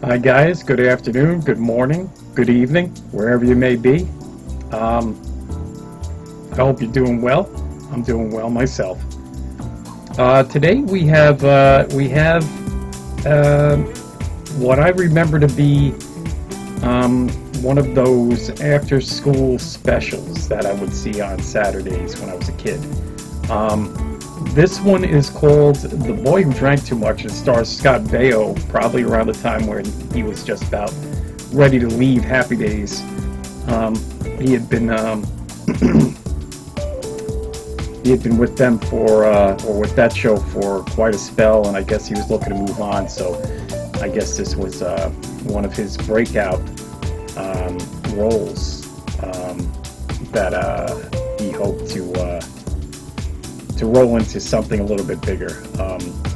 Hi guys, good afternoon, good morning, good evening, wherever you may be. I hope you're doing well. I'm doing well myself. Today we have what I remember to be one of those after-school specials that I would see on Saturdays when I was a kid. This one is called The Boy Who Drank Too Much. It stars Scott Baio, probably around the time when he was just about ready to leave Happy Days. He had been with them or with that show for quite a spell, and I guess he was looking to move on. So I guess this was one of his breakout roles that he hoped to roll into something a little bit bigger.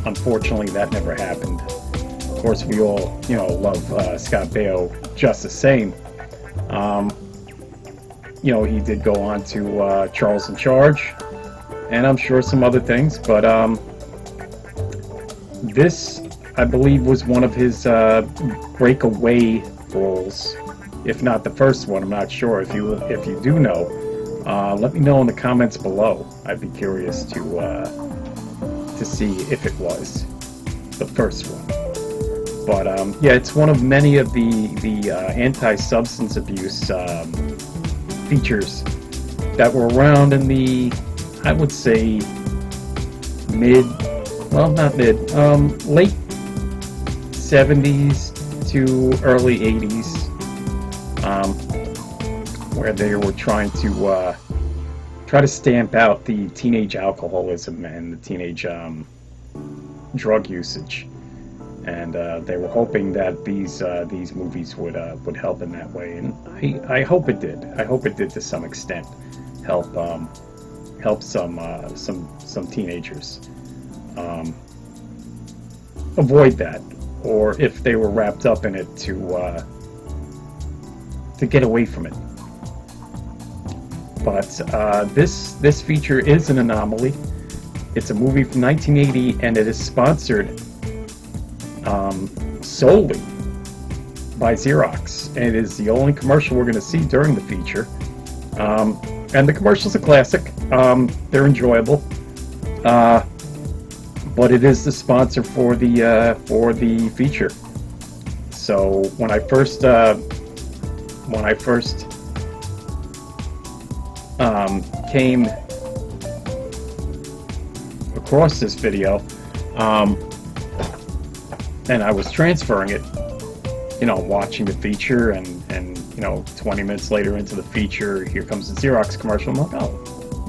Unfortunately, that never happened. Of course, we all, love Scott Baio just the same. He did go on to Charles in Charge, and I'm sure some other things, but this, I believe, was one of his breakaway roles, if not the first one. I'm not sure. If you do know, let me know in the comments below. I'd be curious to see if it was the first one. But yeah, it's one of many of the anti-substance abuse features that were around in the, I would say, late 70s to early 80s, where they were trying to stamp out the teenage alcoholism and the teenage drug usage, and they were hoping that these movies would help in that way, and I hope it did. I hope it did to some extent help some teenagers avoid that, or if they were wrapped up in it to get away from it. But this feature is an anomaly. It's a movie from 1980, and it is sponsored solely by Xerox. And it is the only commercial we're going to see during the feature. And the commercial's a classic. They're enjoyable. But it is the sponsor for the feature. So when I first came across this video, and I was transferring it, watching the feature, and 20 minutes later into the feature, here comes the Xerox commercial. I'm like, oh,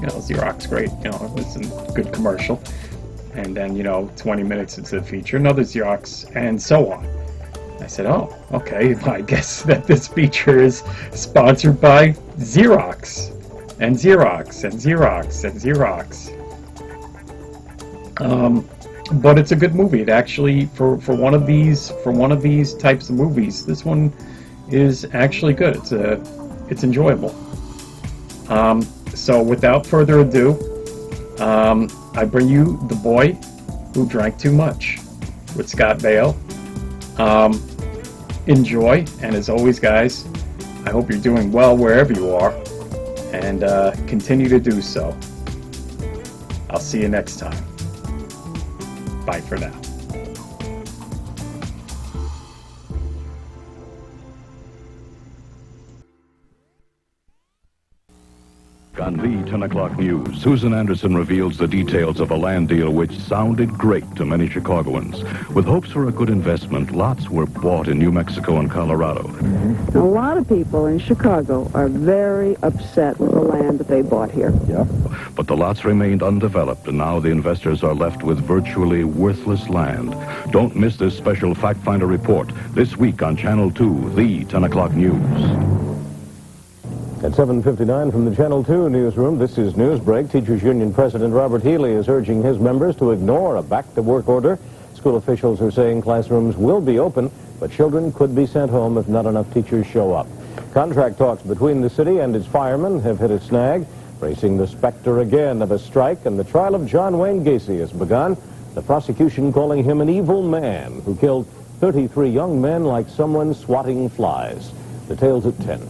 Xerox, great, it's a good commercial. And then 20 minutes into the feature, another Xerox, and so on. I said, oh, okay, I guess that this feature is sponsored by Xerox. And Xerox, and Xerox, and Xerox. But it's a good movie. It actually, for one of these types of movies, this one is actually good. It's enjoyable. So without further ado, I bring you The Boy Who Drank Too Much with Scott Baio. Enjoy, and as always, guys, I hope you're doing well wherever you are. And continue to do so. I'll see you next time. Bye for now. On the 10 o'clock news, Susan Anderson reveals the details of a land deal which sounded great to many Chicagoans. With hopes for a good investment, lots were bought in New Mexico and Colorado. A lot of people in Chicago are very upset with the land that they bought here. Yeah. But the lots remained undeveloped, and now the investors are left with virtually worthless land. Don't miss this special Fact Finder report this week on Channel 2, the 10 o'clock news. At 7:59 from the Channel 2 newsroom, this is Newsbreak. Teachers Union President Robert Healy is urging his members to ignore a back-to-work order. School officials are saying classrooms will be open, but children could be sent home if not enough teachers show up. Contract talks between the city and its firemen have hit a snag, facing the specter again of a strike, and the trial of John Wayne Gacy has begun. The prosecution calling him an evil man who killed 33 young men like someone swatting flies. Details at 10.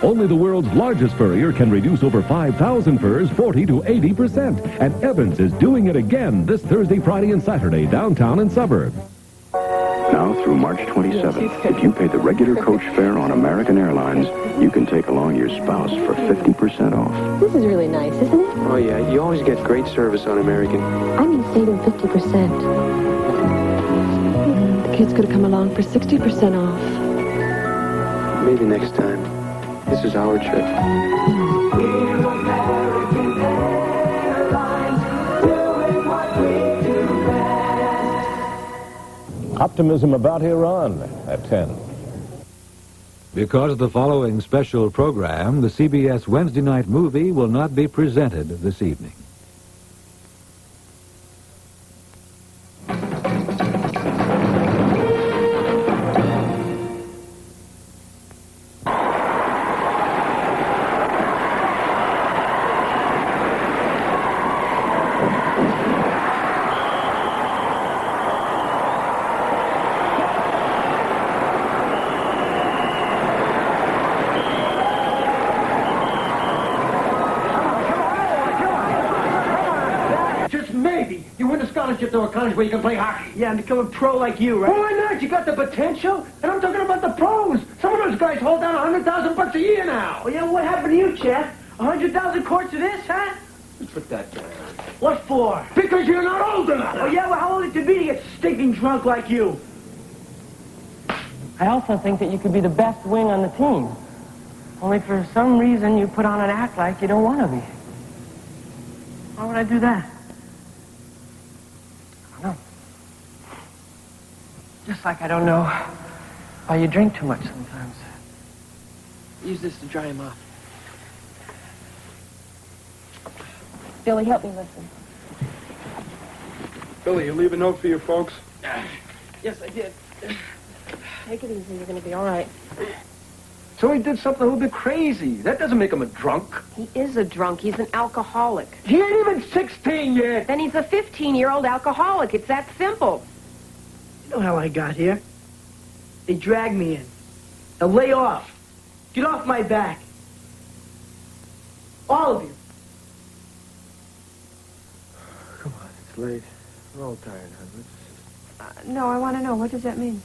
Only the world's largest furrier can reduce over 5,000 furs 40 to 80%. And Evans is doing it again this Thursday, Friday, and Saturday, downtown and suburbs. Now through March 27th, if you pay the regular coach fare on American Airlines, you can take along your spouse for 50% off. This is really nice, isn't it? Oh, yeah. You always get great service on American. I mean saving 50%. The kids could have come along for 60% off. Maybe next time. This is our trip. Optimism about Iran at 10. Because of the following special program, the CBS Wednesday night movie will not be presented this evening. Maybe. You win a scholarship to a college where you can play hockey. Yeah, and become a pro like you, right? Why not? You got the potential. And I'm talking about the pros. Some of those guys hold down $100,000 a year now. Oh, yeah, what happened to you, Chad? 100,000 quarts of this, huh? Let's put that down. What for? Because you're not old enough. Oh, yeah, well, how old it to be to get stinking drunk like you? I also think that you could be the best wing on the team. Only for some reason you put on an act like you don't want to be. Why would I do that? I don't know. Just like I don't know why you drink too much sometimes. Use this to dry him off. Billy, help me listen. Billy, you leave a note for your folks? Yes, I did. Take it easy. You're going to be all right. So he did something a little bit crazy. That doesn't make him a drunk. He is a drunk. He's an alcoholic. He ain't even 16 yet. Then he's a 15-year-old alcoholic. It's that simple. You know how I got here? They dragged me in. Now lay off. Get off my back. All of you. Come on, it's late. We're all tired, huh? No, I want to know. What does that mean?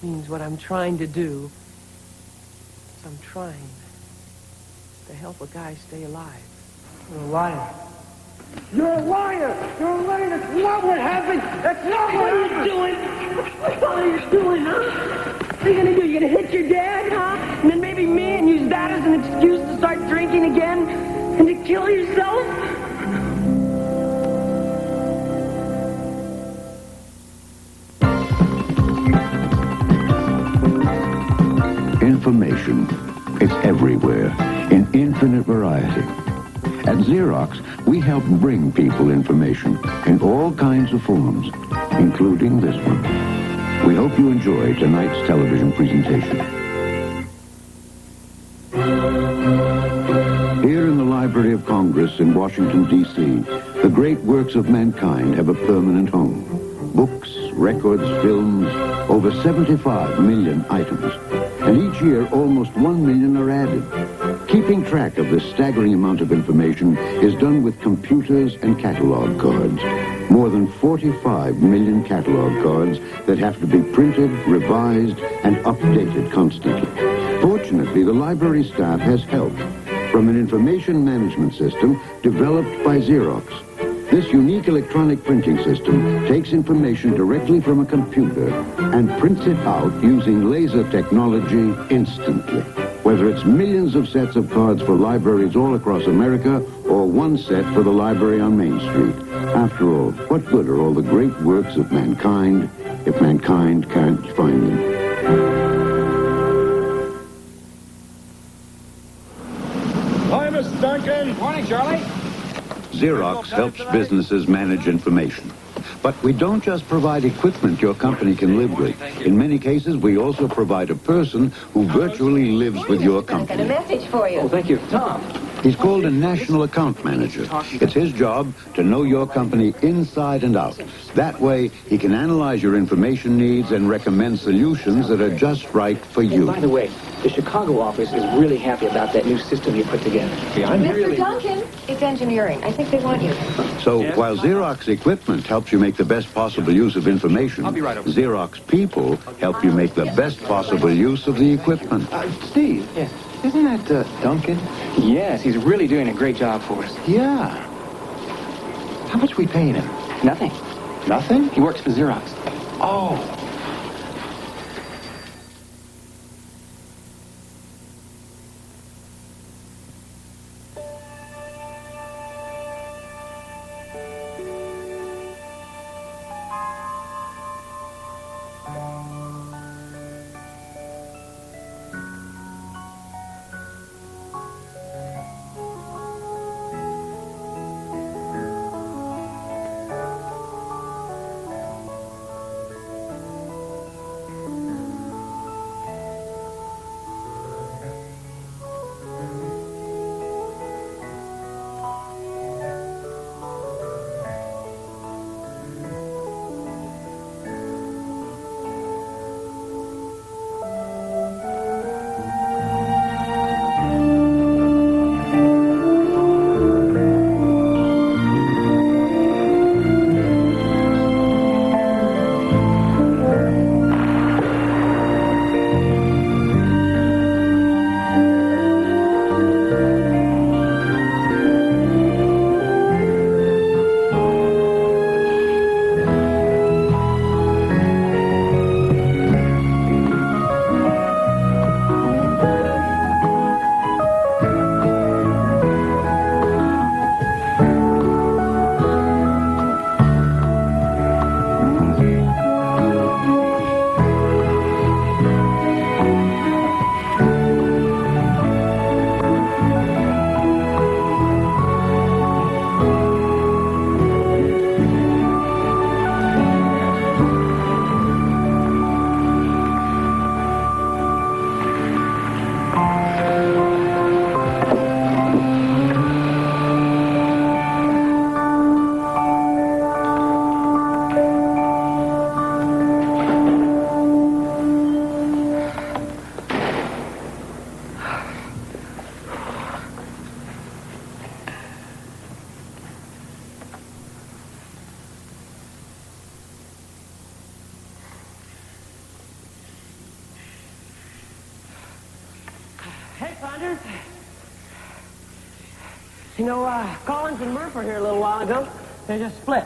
Means what I'm trying to do. I'm trying to help a guy stay alive. You're a liar. You're a liar. You're a liar. That's not what happened. That's not what What are you doing? What are you doing, huh? What are you gonna do? You gonna hit your dad, huh? And then maybe me and use that as an excuse to start drinking again and to kill yourself? Information. It's everywhere, in infinite variety. At Xerox, we help bring people information in all kinds of forms, including this one. We hope you enjoy tonight's television presentation. Here in the Library of Congress in Washington, D.C., the great works of mankind have a permanent home. Books, records, films, over 75 million items. And each year, almost 1 million are added. Keeping track of this staggering amount of information is done with computers and catalog cards. More than 45 million catalog cards that have to be printed, revised, and updated constantly. Fortunately, the library staff has help from an information management system developed by Xerox. This unique electronic printing system takes information directly from a computer and prints it out using laser technology instantly. Whether it's millions of sets of cards for libraries all across America or one set for the library on Main Street. After all, what good are all the great works of mankind if mankind can't find them? Hi, Mr. Duncan. Morning, Charlie. Xerox helps businesses manage information. But we don't just provide equipment your company can live with. In many cases, we also provide a person who virtually lives with your Got a company. message for you. Oh, thank you. Tom. He's called a national account manager. It's his job to know your company inside and out. That way, he can analyze your information needs and recommend solutions that are just right for you. By the way, the Chicago office is really happy about that new system you put together. Mr. Duncan, it's engineering. I think they want you. So while Xerox equipment helps you make the best possible use of information, Xerox people help you make the best possible use of the equipment. Steve. Yes. Isn't that Duncan? Yes, he's really doing a great job for us. Yeah. How much we paying him? Nothing. Nothing? He works for Xerox. Oh. Hey, Saunders. You know, Collins and Murph were here a little while ago. They just split.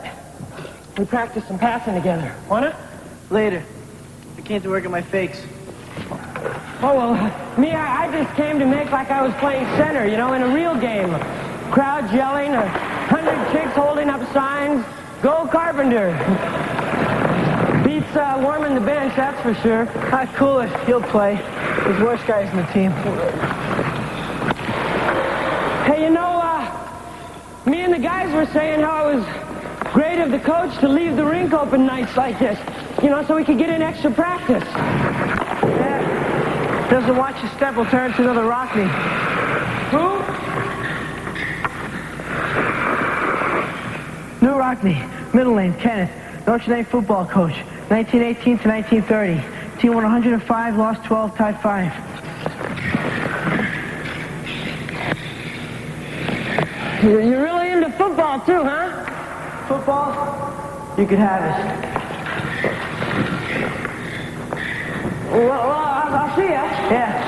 We practiced some passing together. Want it? Later. I can't do work at my fakes. Oh, well, me, I just came to make like I was playing center, you know, in a real game. Crowd yelling, 100 chicks holding up signs. Go Carpenter. Beats warming the bench, that's for sure. Cool it. He'll play. There's worse guys in the team. Hey, you know, me and the guys were saying how it was great of the coach to leave the rink open nights like this, you know, so we could get in extra practice. Yeah. Doesn't watch his step, will turn to another Rockney. Who? New Rockney, middle name, Kenneth, Notre Dame football coach, 1918 to 1930. Team won 105, lost 12, tied 5. You're really into football, too, huh? Football? You could have it. Well, I'll see ya. Yeah.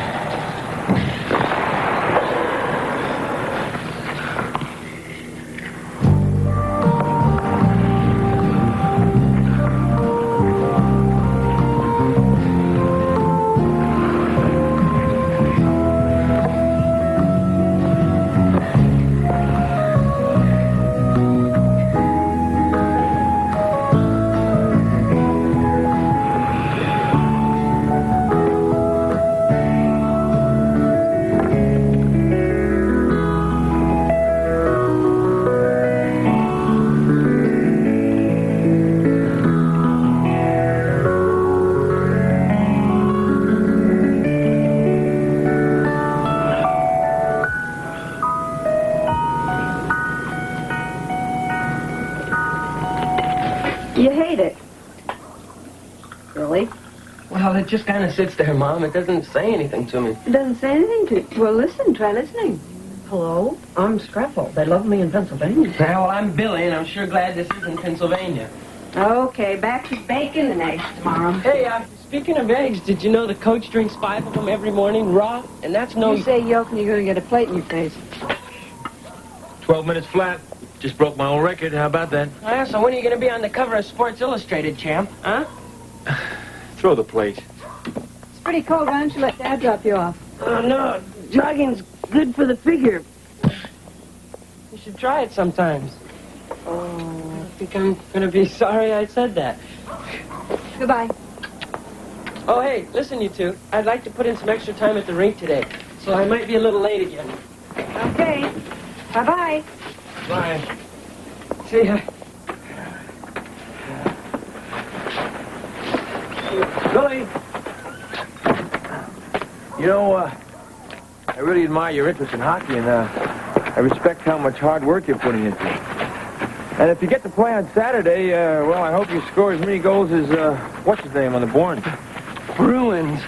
Well, it just kind of sits there, Mom. It doesn't say anything to me. It doesn't say anything to you. Well, listen, try listening. Hello, I'm Scrapple. They love me in Pennsylvania. Yeah, well, I'm Billy, and I'm sure glad this isn't Pennsylvania. Okay, back to bacon and eggs tomorrow. Hey, speaking of eggs, did you know the coach drinks 5 of them every morning, raw? And that's no... You say yolk and you're going to get a plate in your face. 12 minutes flat. Just broke my old record. How about that? Oh, yeah, so when are you going to be on the cover of Sports Illustrated, champ? Huh? Throw the plate. It's pretty cold. Why don't you let Dad drop you off? Oh, no. Jogging's good for the figure. You should try it sometimes. Oh, I think I'm going to be sorry I said that. Goodbye. Oh, hey, listen, you two. I'd like to put in some extra time at the rink today, so I might be a little late again. Okay. Bye-bye. Bye. See ya. Billy! You know, I really admire your interest in hockey, and I respect how much hard work you're putting into it. And if you get to play on Saturday, well, I hope you score as many goals as, what's his name on the Bourne? Bruins.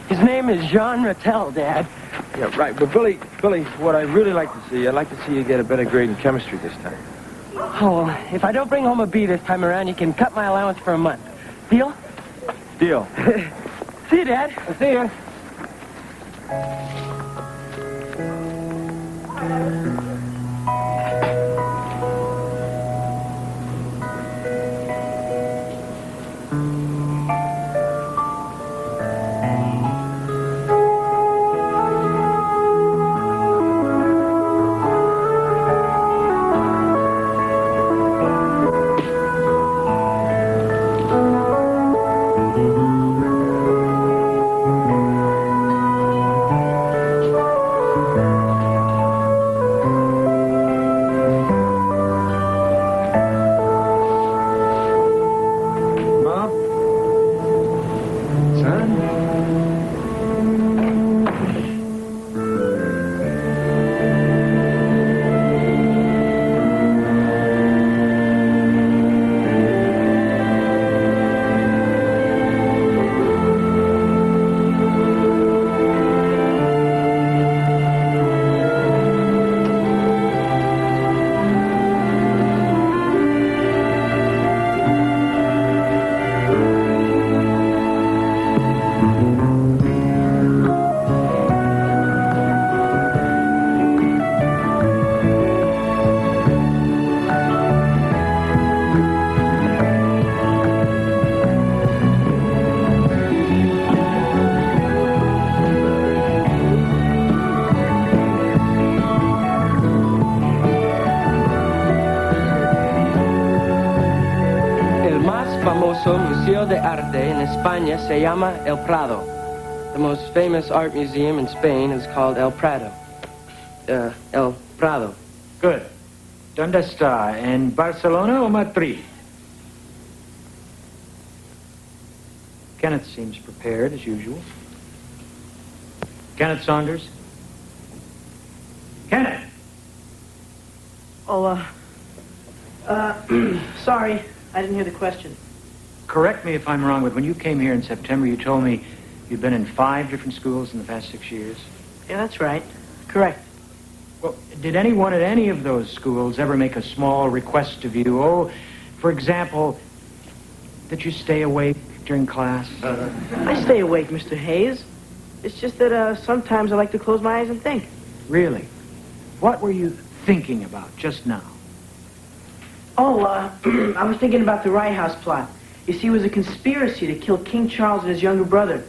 His name is Jean Rattel, Dad. Yeah, right. But Billy, what I'd really like to see, I'd like to see you get a better grade in chemistry this time. Oh, if I don't bring home a B this time around, you can cut my allowance for a month. Deal? Deal. See you, Dad. I'll see you. Museo de Arte in España se llama El Prado. The most famous art museum in Spain is called El Prado. El Prado. Good. ¿Dónde está? ¿En Barcelona o Madrid? Kenneth seems prepared, as usual. Kenneth Saunders? Kenneth! Oh, sorry. I didn't hear the question. Correct me if I'm wrong, but when you came here in September, you told me you'd been in 5 different schools in the past 6 years. Yeah, that's right. Correct. Well, did anyone at any of those schools ever make a small request of you? Oh, for example, that you stay awake during class? I stay awake, Mr. Hayes. It's just that sometimes I like to close my eyes and think. Really? What were you thinking about just now? Oh, I was thinking about the Rye House plot. You see, it was a conspiracy to kill King Charles and his younger brother.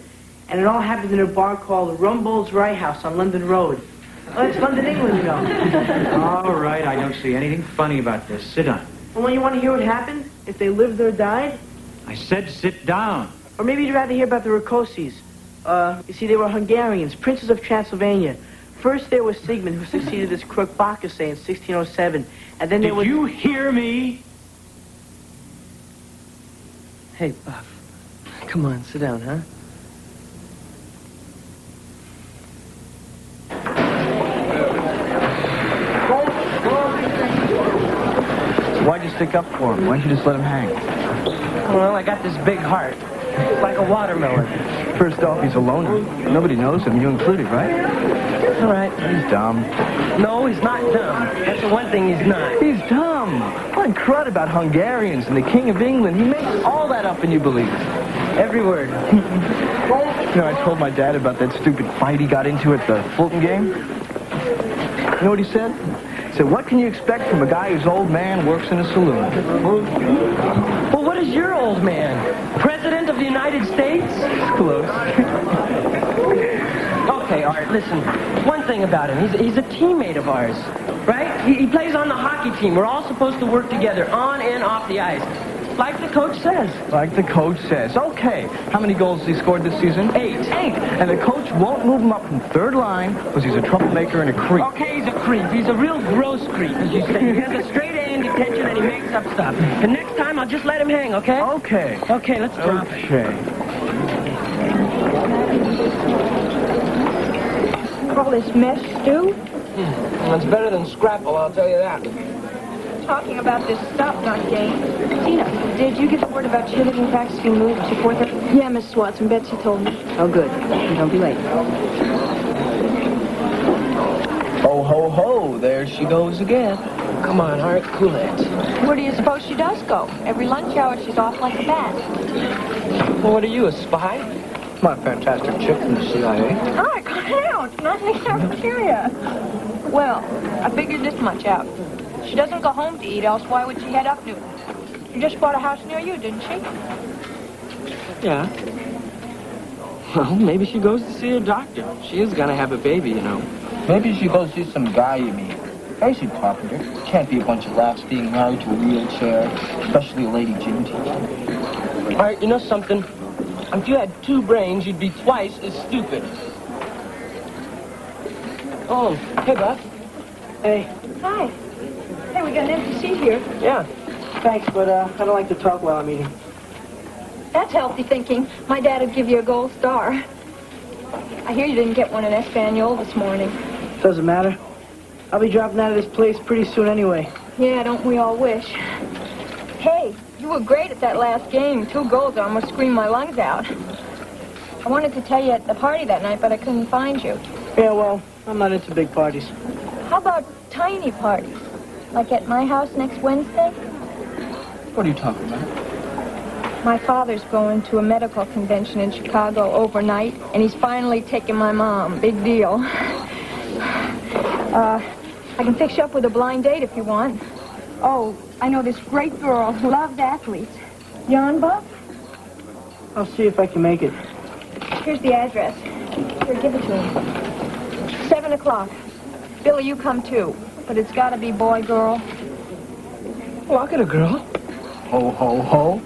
And it all happened in a bar called Rumbold's Rye House on London Road. Oh, it's London, England, you know. All right, I don't see anything funny about this. Sit down. Well, you want to hear what happened? If they lived or died? I said sit down. Or maybe you'd rather hear about the Rakosis. You see, they were Hungarians, princes of Transylvania. First there was Sigmund, who succeeded this crook Bacchus in 1607. And then there was... Did you hear me? Hey, Buff. Come on, sit down, huh? Why'd you stick up for him? Why don't you just let him hang? Well, I got this big heart. Like a watermelon. First off, he's a loner. Nobody knows him, you included, right? All right. He's dumb. No, he's not dumb. That's the one thing he's not. He's dumb. One crud about Hungarians and the King of England. He makes all that up and you believe it. Every word. You know, I told my dad about that stupid fight he got into at the Fulton game. You know what he said? He said, what can you expect from a guy whose old man works in a saloon? Well, what is your old man? President of the United States? Close. Okay, Art, listen. One thing about him, he's a teammate of ours, right? He plays on the hockey team. We're all supposed to work together on and off the ice. Like the coach says. Like the coach says. Okay. How many goals has he scored this season? 8. And the coach won't move him up from third line because he's a troublemaker and a creep. Okay, he's a creep. He's a real gross creep, as you say. He has a straight A in detention and he makes up stuff. And next time, I'll just let him hang, okay? Okay. Okay, let's drop it. Okay. Call this mesh stew? That's better than scrapple, I'll tell you that. Talking about this stop gun game. Tina, did you get the word about cheerleading practice being moved to 4:30? Yeah, Miss Watson. Betsy told me. Oh, good. Don't be late. Ho, ho, ho. There she goes again. Come on, Art, cool it. Where do you suppose she does go? Every lunch hour she's off like a bat. Well, what are you, a spy? My fantastic chick from the CIA. All right, cut it out. Not in the cafeteria. Well, I figured this much out. She doesn't go home to eat, else why would she head up Newton? She just bought a house near you, didn't she? Yeah. Well, maybe she goes to see her doctor. She is gonna have a baby, you know. Maybe she goes see some guy you meet. Crazy Carpenter. Can't be a bunch of laughs being married to a wheelchair, especially a lady gym teacher. All right, you know something? If you had 2 brains, you'd be twice as stupid. Oh, hey, Beth. Hey. Hi. Hey, we got an empty seat here. Yeah. Thanks, but I don't like to talk while I'm eating. That's healthy thinking. My dad would give you a gold star. I hear you didn't get one in Espanol this morning. Doesn't matter. I'll be dropping out of this place pretty soon anyway. Yeah, don't we all wish? Hey, you were great at that last game. 2 goals, I almost screamed my lungs out. I wanted to tell you at the party that night, but I couldn't find you. Yeah, well, I'm not into big parties. How about tiny parties? Like at my house next Wednesday? What are you talking about? My father's going to a medical convention in Chicago overnight, and he's finally taking my mom. Big deal. I can fix you up with a blind date if you want. Oh, I know this great girl who loves athletes. Yon Buck? I'll see if I can make it. Here's the address. Here, give it to him. 7 o'clock. Billy, you come too. But it's got to be boy, girl. Well, I'll get a girl. Ho, ho, ho.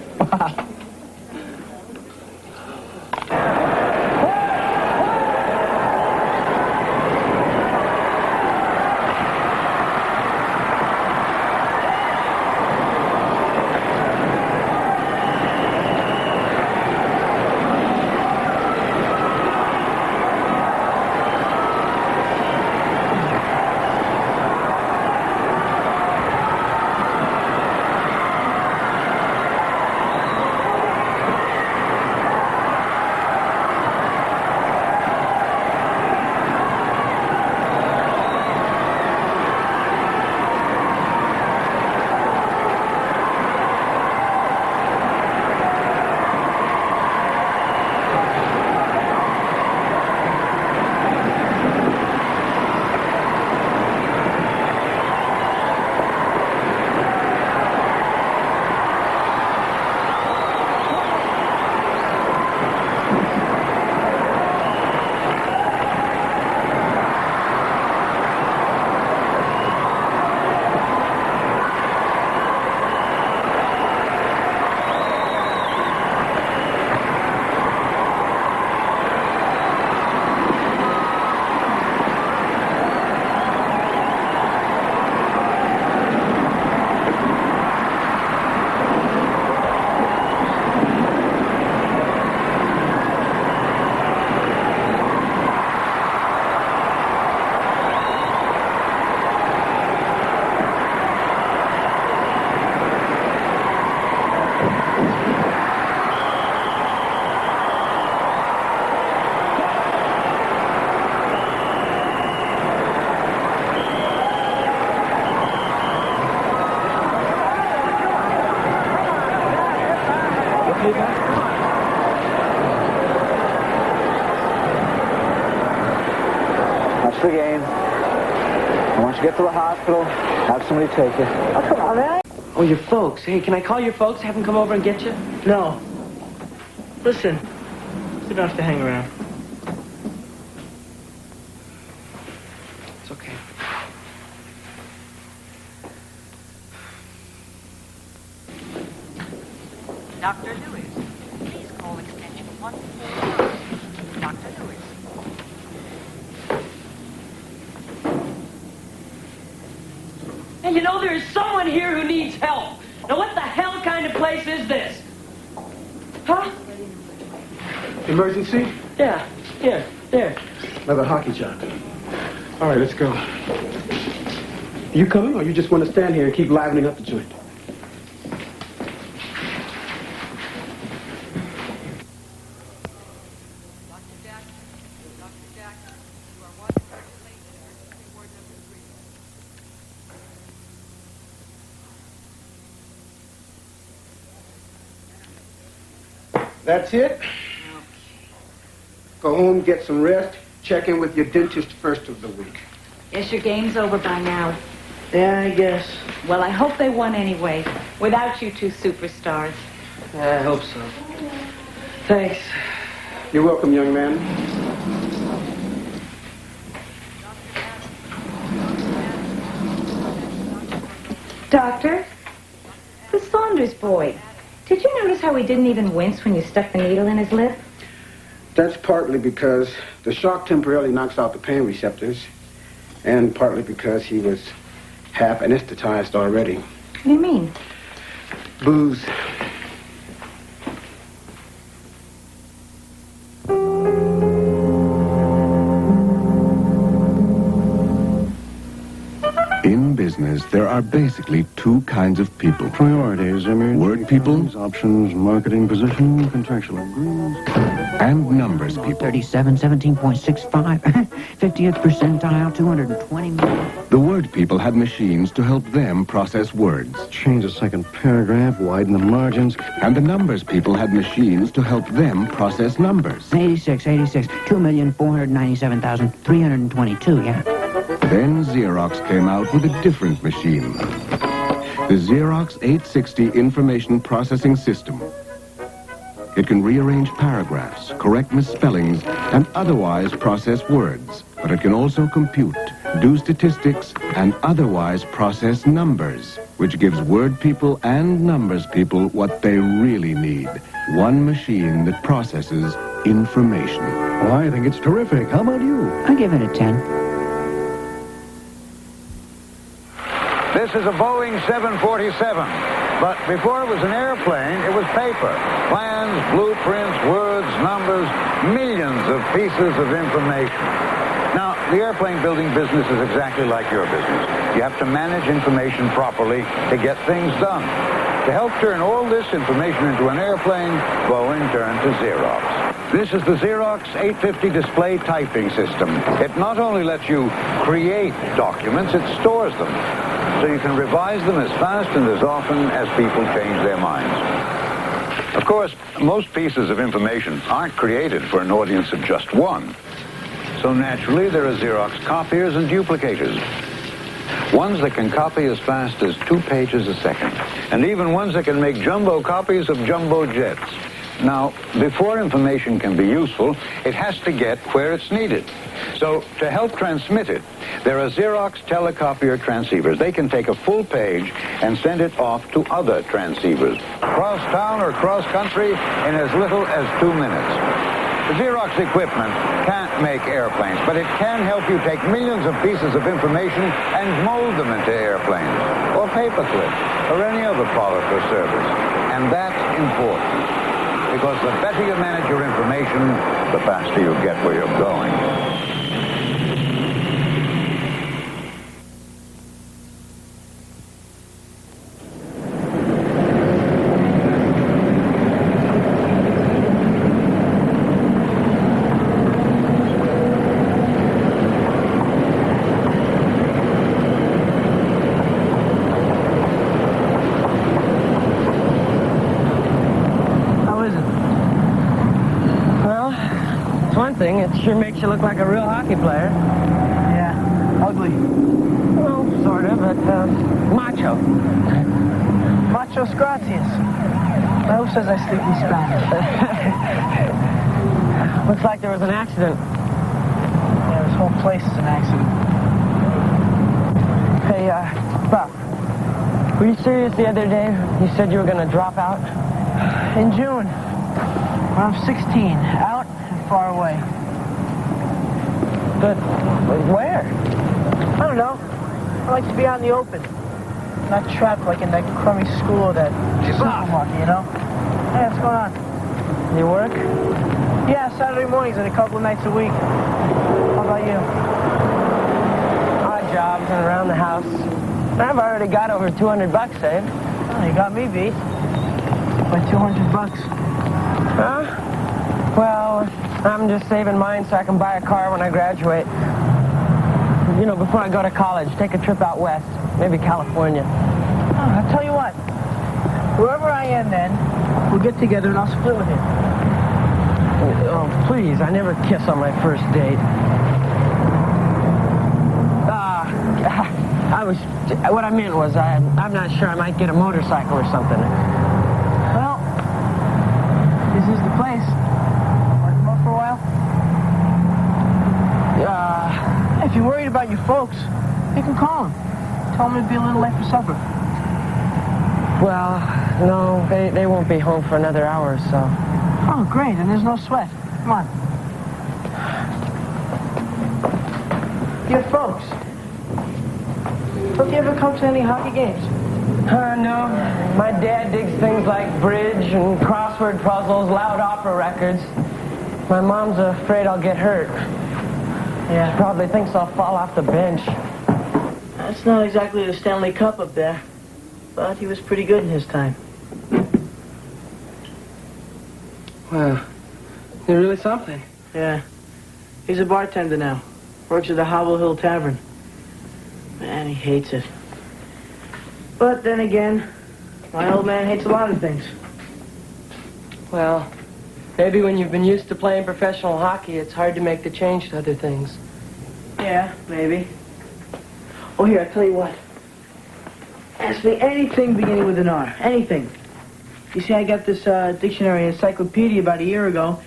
the game. And once you get to the hospital, have somebody take you. Oh, come on, man. Oh, your folks. Hey, can I call your folks? Have them come over and get you? No. Listen, you don't have to hang around. It's okay. Dr. Lewis, please call extension 149. Dr. Lewis. Hey, you know, there is someone here who needs help. Now, what the hell kind of place is this? Huh? Emergency? Yeah, here, there. Another hockey job. All right, let's go. You coming, or you just want to stand here and keep livening up the joint? That's it. Go home, get some rest. Check in with your dentist first of the week. Guess your game's over by now. Yeah, I guess. Well, I hope they won anyway, without you two superstars. I hope so. Thanks. You're welcome, young man. Doctor, the Saunders boy. Did you notice how he didn't even wince when you stuck the needle in his lip? That's partly because the shock temporarily knocks out the pain receptors, and partly because he was half anesthetized already. What do you mean? Booze. In business, there are basically two kinds of people. Priorities, Word people options, marketing position, contractual agreements. and numbers people. 37, 17.65, 50th percentile, 220 million. The word people had machines to help them process words. Change the second paragraph, widen the margins. And the numbers people had machines to help them process numbers. 86, 2,497,322, yeah. Then Xerox came out with a different machine. The Xerox 860 Information Processing System. It can rearrange paragraphs, correct misspellings, and otherwise process words. But it can also compute, do statistics, and otherwise process numbers, which gives word people and numbers people what they really need. One machine that processes information. Well, I think it's terrific. How about you? I give it a 10. This is a Boeing 747, but before it was an airplane, it was paper. Plans, blueprints, words, numbers, millions of pieces of information. Now, the airplane building business is exactly like your business. You have to manage information properly to get things done. To help turn all this information into an airplane, Boeing turned to Xerox. This is the Xerox 850 display typing system. It not only lets you create documents, it stores them, so you can revise them as fast and as often as people change their minds. Of course, most pieces of information aren't created for an audience of just one. So naturally, there are Xerox copiers and duplicators. Ones that can copy as fast as 2 pages a second. And even ones that can make jumbo copies of jumbo jets. Now, before information can be useful, it has to get where it's needed. So, to help transmit it, there are Xerox telecopier transceivers. They can take a full page and send it off to other transceivers, cross town or cross country in as little as 2 minutes. The Xerox equipment can't make airplanes, but it can help you take millions of pieces of information and mold them into airplanes, or paperclips, or any other product or service. And that's important, because the better you manage your information, the faster you get where you're going. It sure makes you look like a real hockey player. Ugly. Well, sort of, but macho. Machos gracias. Now, who says I speak in Spanish? Looks like there was an accident. Yeah, this whole place is an accident. Hey, Buff. Were you serious the other day? You said you were going to drop out? In June, when I'm 16, out and far away. But where? I don't know. I like to be out in the open. Not trapped like in that crummy school or that supermarket, you know? Hey, what's going on? You work? Yeah, Saturday mornings and a couple of nights a week. How about you? Odd jobs and around the house. I've already got over $200 saved. Oh, you got me beat. By $200. Huh? Well, I'm just saving mine so I can buy a car when I graduate. You know, before I go to college, take a trip out west. Maybe California. Oh, I'll tell you what. Wherever I am then, we'll get together and I'll split with you. Oh, please, I never kiss on my first date. What I meant was, I'm not sure, I might get a motorcycle or something. Well, this is the place. Want to come up for a while? If you're worried about your folks, you can call them. Tell them it'd be a little late for supper. Well, no, they won't be home for another hour or so. Oh, great, and there's no sweat. Come on. Your folks. Don't you ever come to any hockey games? No. My dad digs things like bridge and crossword puzzles, loud opera records. My mom's afraid I'll get hurt. Yeah. She probably thinks I'll fall off the bench. That's not exactly the Stanley Cup up there, but he was pretty good in his time. Well, you're really something. Yeah. He's a bartender now. Works at the Hobble Hill Tavern. Man, he hates it. But then again, my old man hates a lot of things. Well, maybe when you've been used to playing professional hockey, it's hard to make the change to other things. Yeah, maybe. Oh, here, I'll tell you what. Ask me anything beginning with an R. Anything. You see, I got this dictionary encyclopedia about a year ago,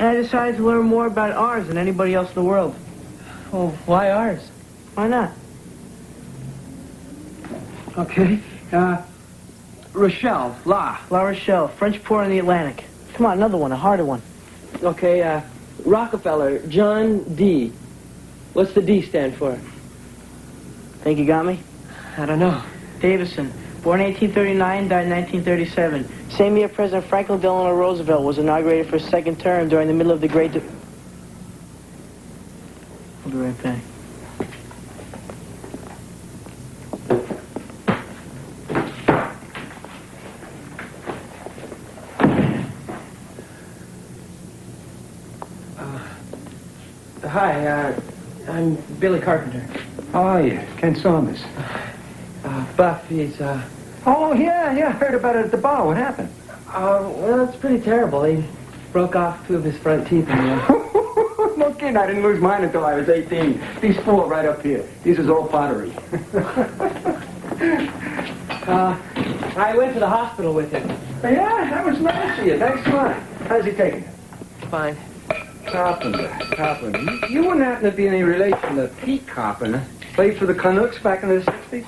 and I decided to learn more about R's than anybody else in the world. Well, why R's? Why not? Okay. Rochelle, La Rochelle, French port in the Atlantic. Come on, another one, a harder one. Okay, Rockefeller, John D. What's the D stand for? Think you got me? I don't know. Davison, born 1839, died 1937. Same year President Franklin Delano Roosevelt was inaugurated for his second term during the middle of the Great... I'll be right back. Hi, I'm Billy Carpenter. How are you? Ken Somers. Buff, he's, Oh, yeah, I heard about it at the bar. What happened? Well, it's pretty terrible. He broke off 2 of his front teeth in the end. No kidding, I didn't lose mine until I was 18. These 4 right up here. These is all pottery. I went to the hospital with him. Yeah, that was nice of you. Thanks a lot. How's he taking it? Fine. Carpenter. You wouldn't happen to be any relation to Pete Carpenter? Played for the Canucks back in the 60s?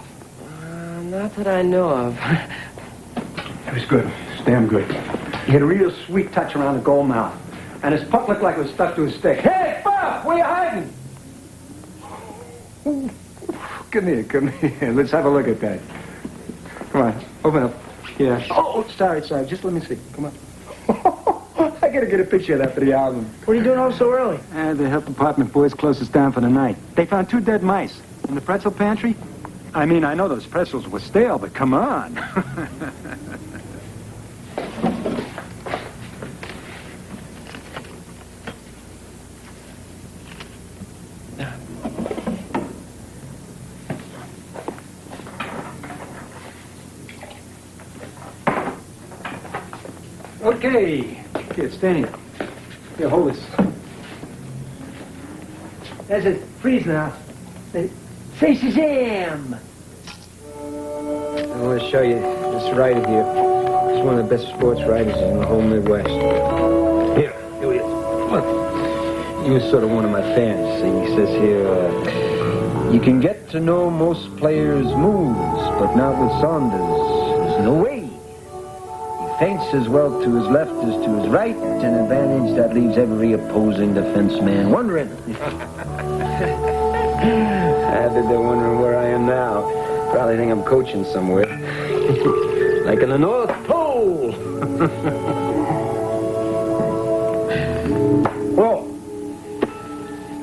Not that I know of. It was good. It was damn good. He had a real sweet touch around the goal mouth. And his puck looked like it was stuck to his stick. Hey, Bob, where you hiding? Come here. Let's have a look at that. Come on, open up. Yeah. Oh, sorry. Just let me see. Come on. I gotta get a picture of that for the album. What are you doing home so early? The health department boys closed us down for the night. They found 2 dead mice in the pretzel pantry. I mean, I know those pretzels were stale, but come on. Okay. Here, stand here. Here, hold this. That's it. Freeze now. Hey, Say Shazam! I want to show you this rider here. He's one of the best sports riders in the whole Midwest. Here he is. Look. He was sort of one of my fans. See, he says here, you can get to know most players' moves, but not with Saunders. There's no way. He feints as well to his left as to his right, an advantage that leaves every opposing defenseman wondering. I bet they're wondering where I am now. Probably think I'm coaching somewhere. Like in the North Pole. Oh,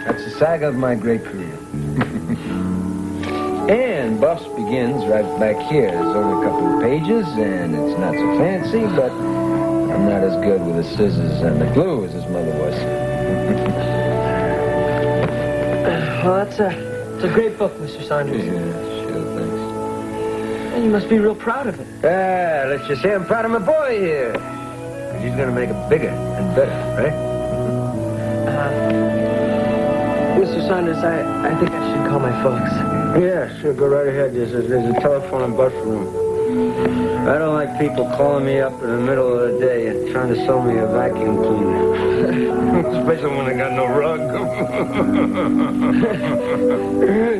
that's the saga of my great career. And Buffs begins right back here. There's only a couple of pages, and it's not so fancy, but I'm not as good with the scissors and the glue as his mother was. Well, it's a great book, Mr. Saunders. Yeah, sure, thanks. And you must be real proud of it. Ah, let's just say I'm proud of my boy here. 'Cause he's going to make it bigger and better, right? Mr. Saunders, I think I should call my folks. Yeah, sure, go right ahead. There's a telephone and bus room. I don't like people calling me up in the middle of the day and trying to sell me a vacuum cleaner. Especially when I got no rug.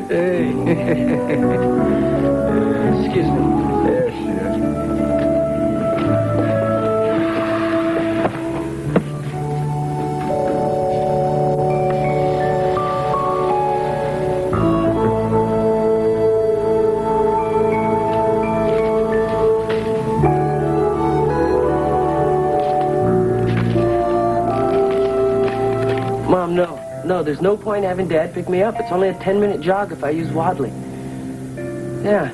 Hey. Excuse me. Yeah, sure. Mom, no, there's no point having Dad pick me up. It's only a 10-minute jog if I use Wadley. Yeah.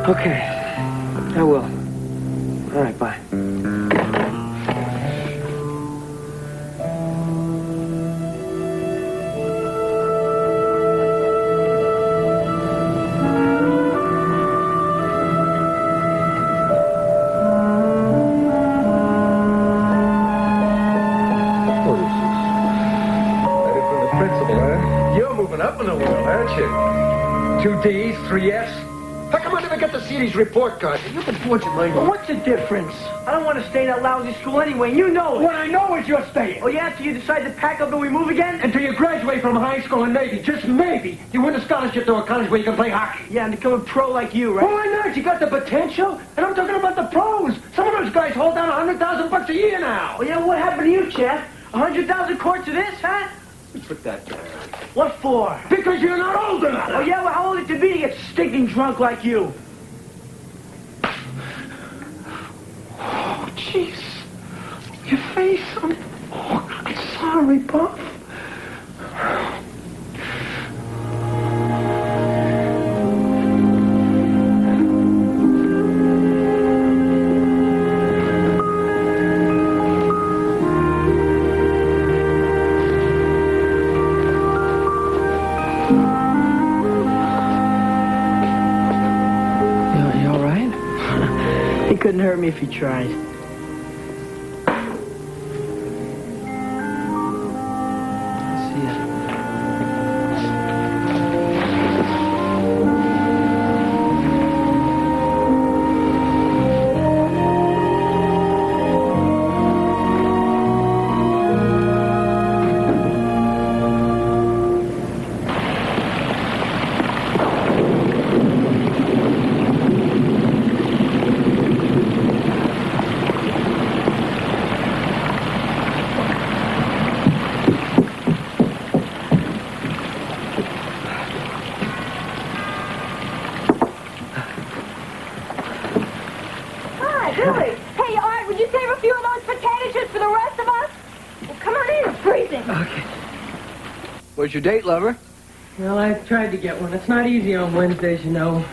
Okay, I will. All right, bye. Up in the world, aren't you? 2 D's, 3 F's. How come I never get to see these report cards? You've been forging my name. What's the difference? I don't want to stay in that lousy school anyway. You know it. What I know is you're staying. Oh, yeah? After you decide to pack up and we move again? Until you graduate from high school and maybe, just maybe, you win a scholarship to a college where you can play hockey. Yeah, and become a pro like you, right? Why not? You got the potential. And I'm talking about the pros. Some of those guys hold down $100,000 a year now. Oh, yeah? What happened to you, Chad? 100,000 quarts of this, huh? Put that down. What for? Because you're not old enough. Oh, yeah? Well, how old it to be to get stinking drunk like you? Oh, jeez. Your face. I'm sorry, Buff. He couldn't hurt me if he tried. See ya. Where's your date, lover? Well, I tried to get one. It's not easy on Wednesdays, you know.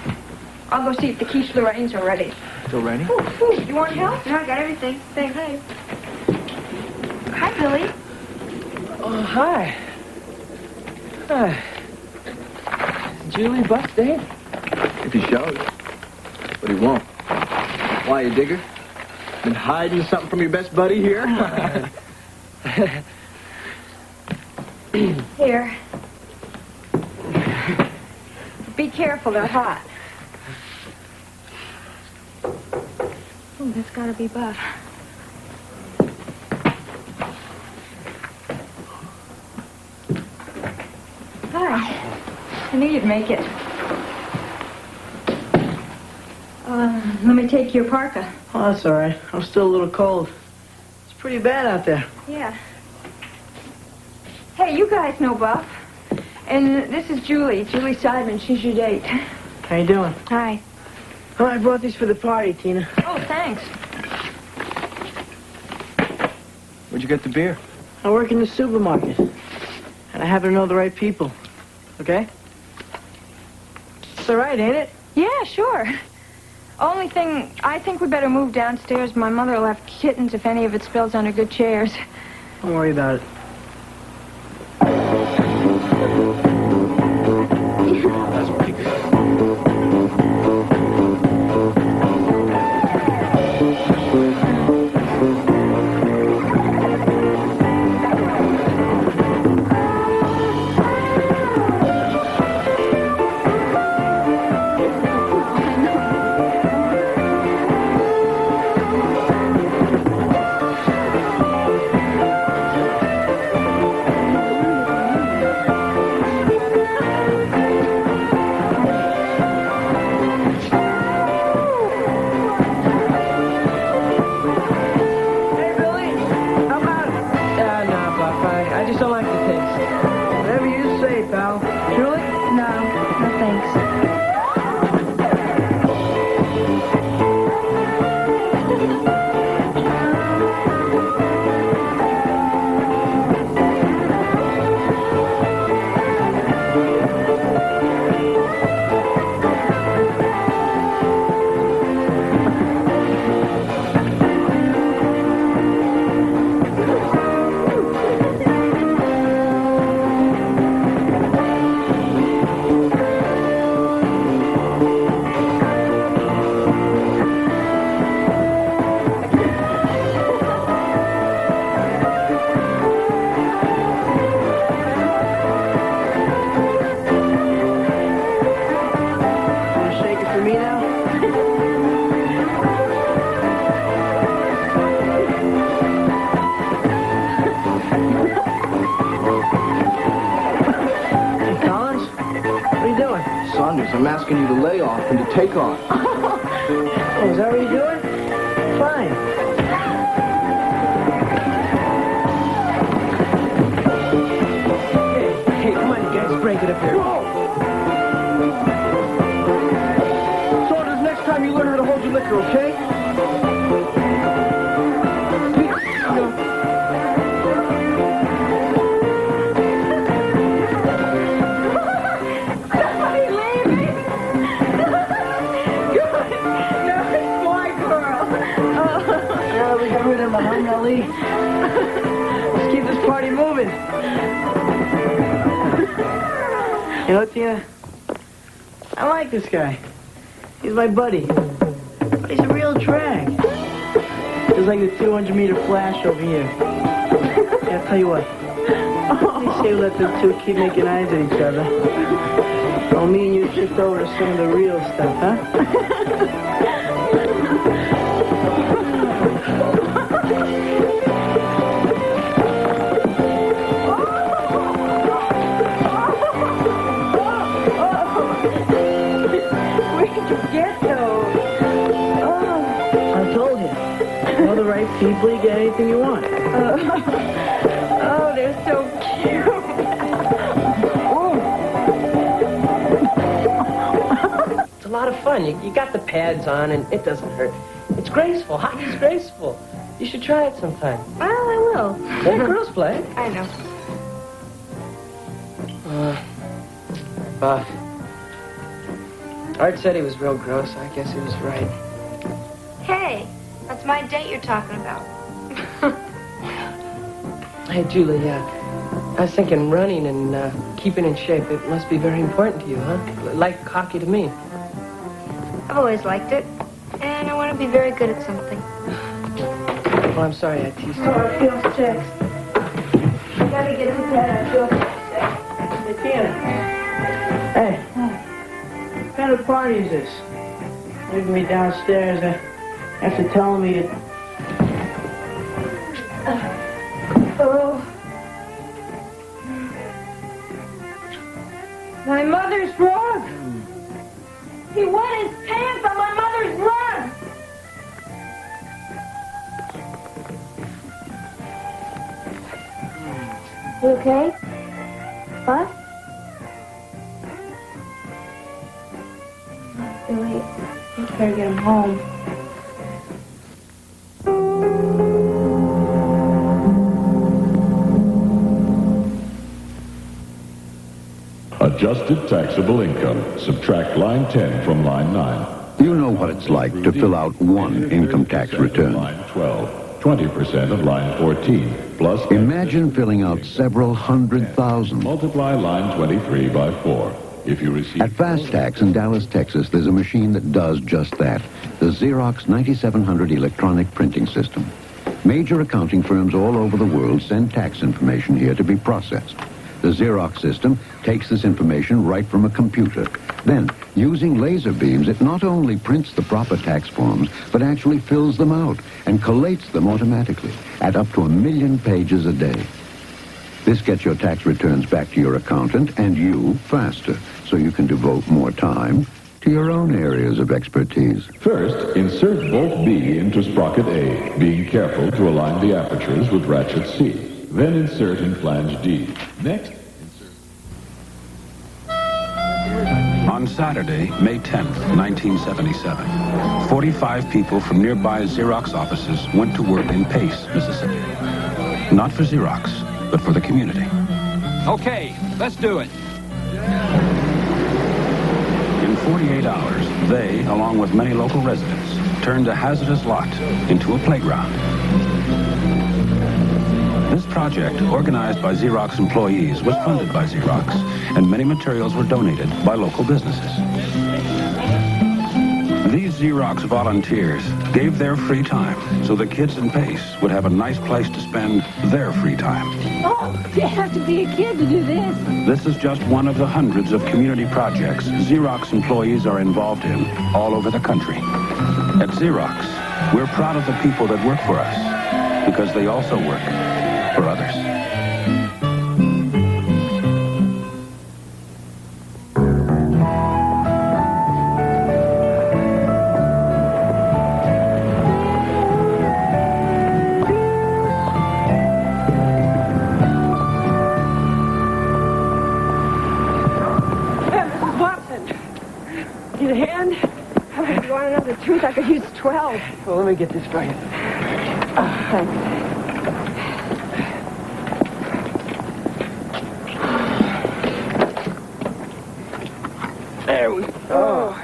I'll go see if the quiche Lorraines are ready. Still ready? Ooh, you want help? No, I got everything. Thanks. Hey. Hi, Billy. Oh, hi. Hi. Julie Buck's date? If he shows. But he won't. Why, you digger? Been hiding something from your best buddy here? Here. be careful, they're hot. Oh, that's gotta be Buff. Hi. I knew you'd make it. Let me take your parka. Oh, that's all right. I'm still a little cold. It's pretty bad out there. Yeah. Hey, you guys know Buff. And this is Julie Seidman. She's your date. How you doing? Hi. Oh, I brought these for the party, Tina. Oh, thanks. Where'd you get the beer? I work in the supermarket. And I happen to know the right people. Okay? It's all right, ain't it? Yeah, sure. Only thing, I think we better move downstairs. My mother will have kittens if any of it spills onto good chairs. Don't worry about it. That's pretty good. I'm asking you to lay off and to take off. Oh, is that what you're doing? Fine. Hey, come on, you guys, break it up here. Saunders, next time you learn how to hold your liquor, okay? Let's keep this party moving. You know, Tina, I like this guy. He's my buddy. But he's a real drag. He's like the 200-meter flash over here. Yeah, I'll tell you what. They say let them two keep making eyes at each other. Well, me and you shift over to some of the real stuff, huh? People, you get anything you want. Oh, they're so cute. It's a lot of fun. You got the pads on, and it doesn't hurt. It's graceful. Hockey's graceful. You should try it sometime. Well, I will. Yeah, girls play. I know. Buff. Art said he was real gross. I guess he was right. Hey, that's my date you're talking about. Hey, Julie, I was thinking running and keeping in shape. It must be very important to you, huh? Like hockey to me. I've always liked it, and I want to be very good at something. Well, I'm sorry I teased you. Oh, I feel sick. I gotta get to bed. I feel sick. Hey, Tina. Hey. of party is this? Leaving me downstairs after telling me to... Oh. My mother's rug. He wet his pants on my mother's rug. You okay? What? Billy, you better get him home. Adjusted taxable income. Subtract line 10 from line 9. You know what it's like to fill out one income tax return. Line 12. 20% of line 14. Plus... Imagine filling out several 100,000. Multiply line 23 by 4. If you receive... At Fast Tax in Dallas, Texas, there's a machine that does just that. The Xerox 9700 electronic printing system. Major accounting firms all over the world send tax information here to be processed. The Xerox system takes this information right from a computer. Then, using laser beams, it not only prints the proper tax forms, but actually fills them out and collates them automatically at up to 1 million pages a day. This gets your tax returns back to your accountant and you faster, so you can devote more time to your own areas of expertise. First, insert bolt B into sprocket A, being careful to align the apertures with ratchet C. Then insert in flange D. Next, on Saturday, May 10th, 1977, 45 people from nearby Xerox offices went to work in Pace, Mississippi. Not for Xerox, but for the community. Okay, let's do it. In 48 hours, they, along with many local residents, turned a hazardous lot into a playground. This project, organized by Xerox employees, was funded by Xerox, and many materials were donated by local businesses. These Xerox volunteers gave their free time so the kids in Pace would have a nice place to spend their free time. Oh, you have to be a kid to do this. This is just one of the hundreds of community projects Xerox employees are involved in all over the country. At Xerox, we're proud of the people that work for us because they also work for others. Mrs. Watson, need a hand? If you want another tooth, I could use 12. Well, let me get this for you. Thanks. There we go.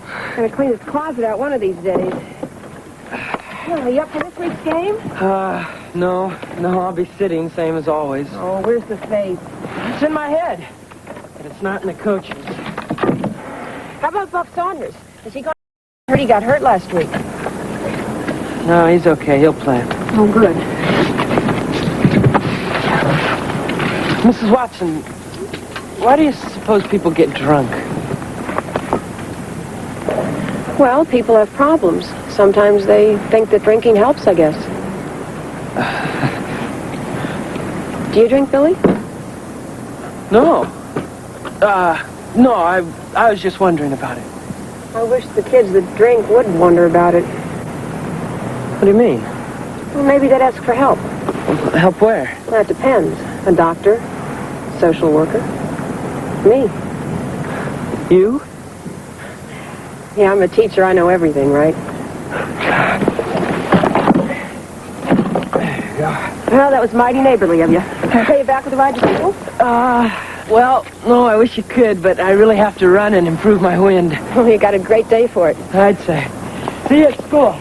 I'm going to clean this closet out one of these days. Well, are you up for this week's game? No, I'll be sitting, same as always. Oh, where's the faith? It's in my head, but it's not in the coaches. How about Buck Saunders? Is he going? I heard he got hurt last week. No, he's okay. He'll play. Oh, good. Mrs. Watson, why do you suppose people get drunk? Well, people have problems. Sometimes they think that drinking helps, I guess. Do you drink, Billy? No. No, I was just wondering about it. I wish the kids that drink would wonder about it. What do you mean? Well, maybe they'd ask for help. Help where? That depends. A doctor, social worker, me. You? Yeah, I'm a teacher. I know everything, right? Well, that was mighty neighborly of you. Can I pay you back with a ride to school? Well, no, I wish you could, but I really have to run and improve my wind. Well, you got a great day for it. I'd say. See you at school.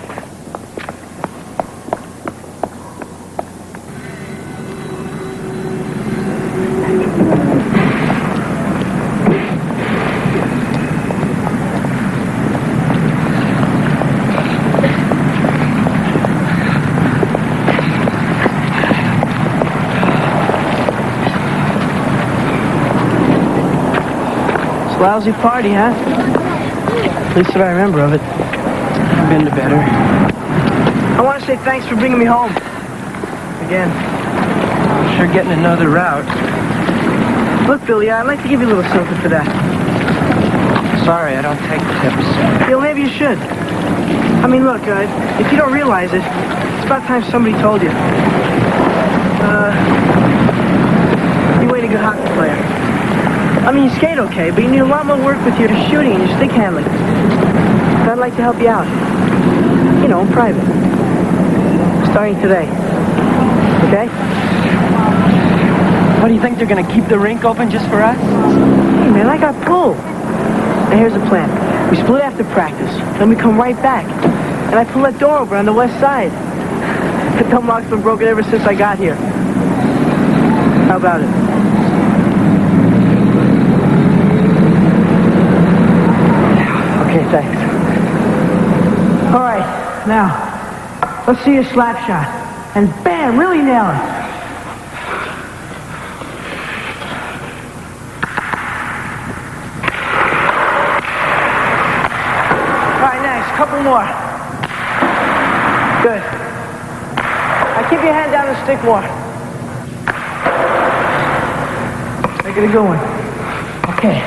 It's a lousy party, huh? At least that I remember of it. I've been to better. I want to say thanks for bringing me home. Again. Sure getting another route. Look, Billy, I'd like to give you a little something for that. Sorry, I don't take tips. Well, maybe you should. I mean, look, if you don't realize it, it's about time somebody told you. You ain't a good hockey player. I mean, you skate okay, but you need a lot more work with your shooting and your stick handling. So I'd like to help you out. You know, in private. Starting today. Okay? What do you think, they're going to keep the rink open just for us? Hey, man, I got pull. Now, here's the plan. We split after practice. Then we come right back. And I pull that door over on the west side. The dumb lock's been broken ever since I got here. How about it? Okay, thanks. All right, now, let's see your slap shot. And bam, really nail it. Couple more. Good. Now keep your hand down the stick more. Make it a good one. Okay.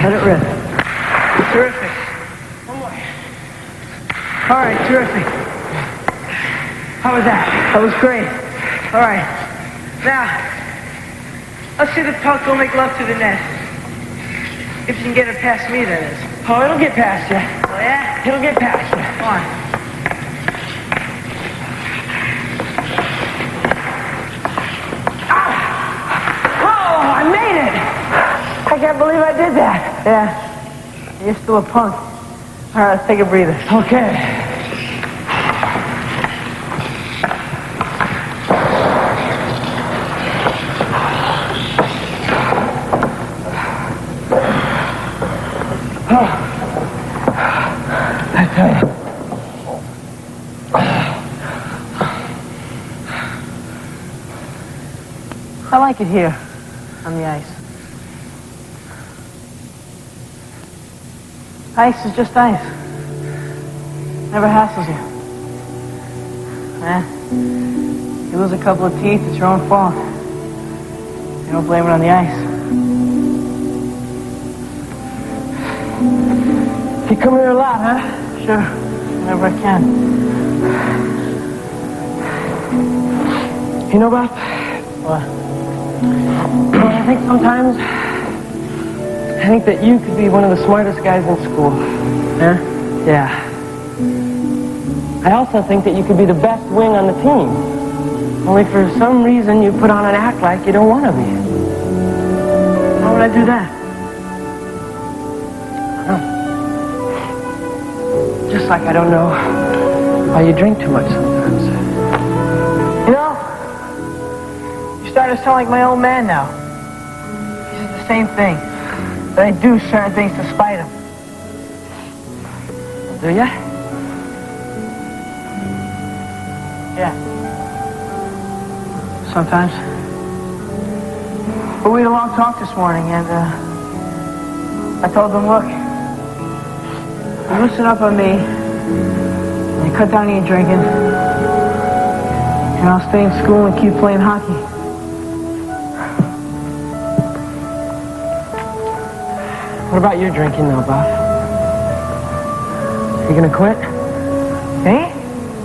Let it rip. Terrific. One more. All right, terrific. How was that? That was great. All right. Now, let's see the puck go make love to the net. If you can get it past me, that is. Oh, it'll get past you. Oh, yeah? It'll get past you. Come on. Ah! Oh, I made it! I can't believe I did that. Yeah. You're still a punk. All right, let's take a breather. Okay. I like it here, on the ice. Ice is just ice. Never hassles you. You lose a couple of teeth, it's your own fault. You don't blame it on the ice. You come here a lot, huh? Sure, whenever I can. You know, Bob? What? Well, I think sometimes, I think that you could be one of the smartest guys in school. Yeah? Yeah. I also think that you could be the best wing on the team. Only for some reason you put on an act like you don't want to be. Why would I do that? Just like I don't know why you drink too much sometimes. You know, you're starting to sound like my old man now. He says the same thing. That I do certain things to spite him. Do ya? Yeah. Sometimes. But we had a long talk this morning, and I told him, look, you listen up on me, and you cut down on your drinking, and I'll stay in school and keep playing hockey. What about your drinking, though, Bob? You gonna quit? Me?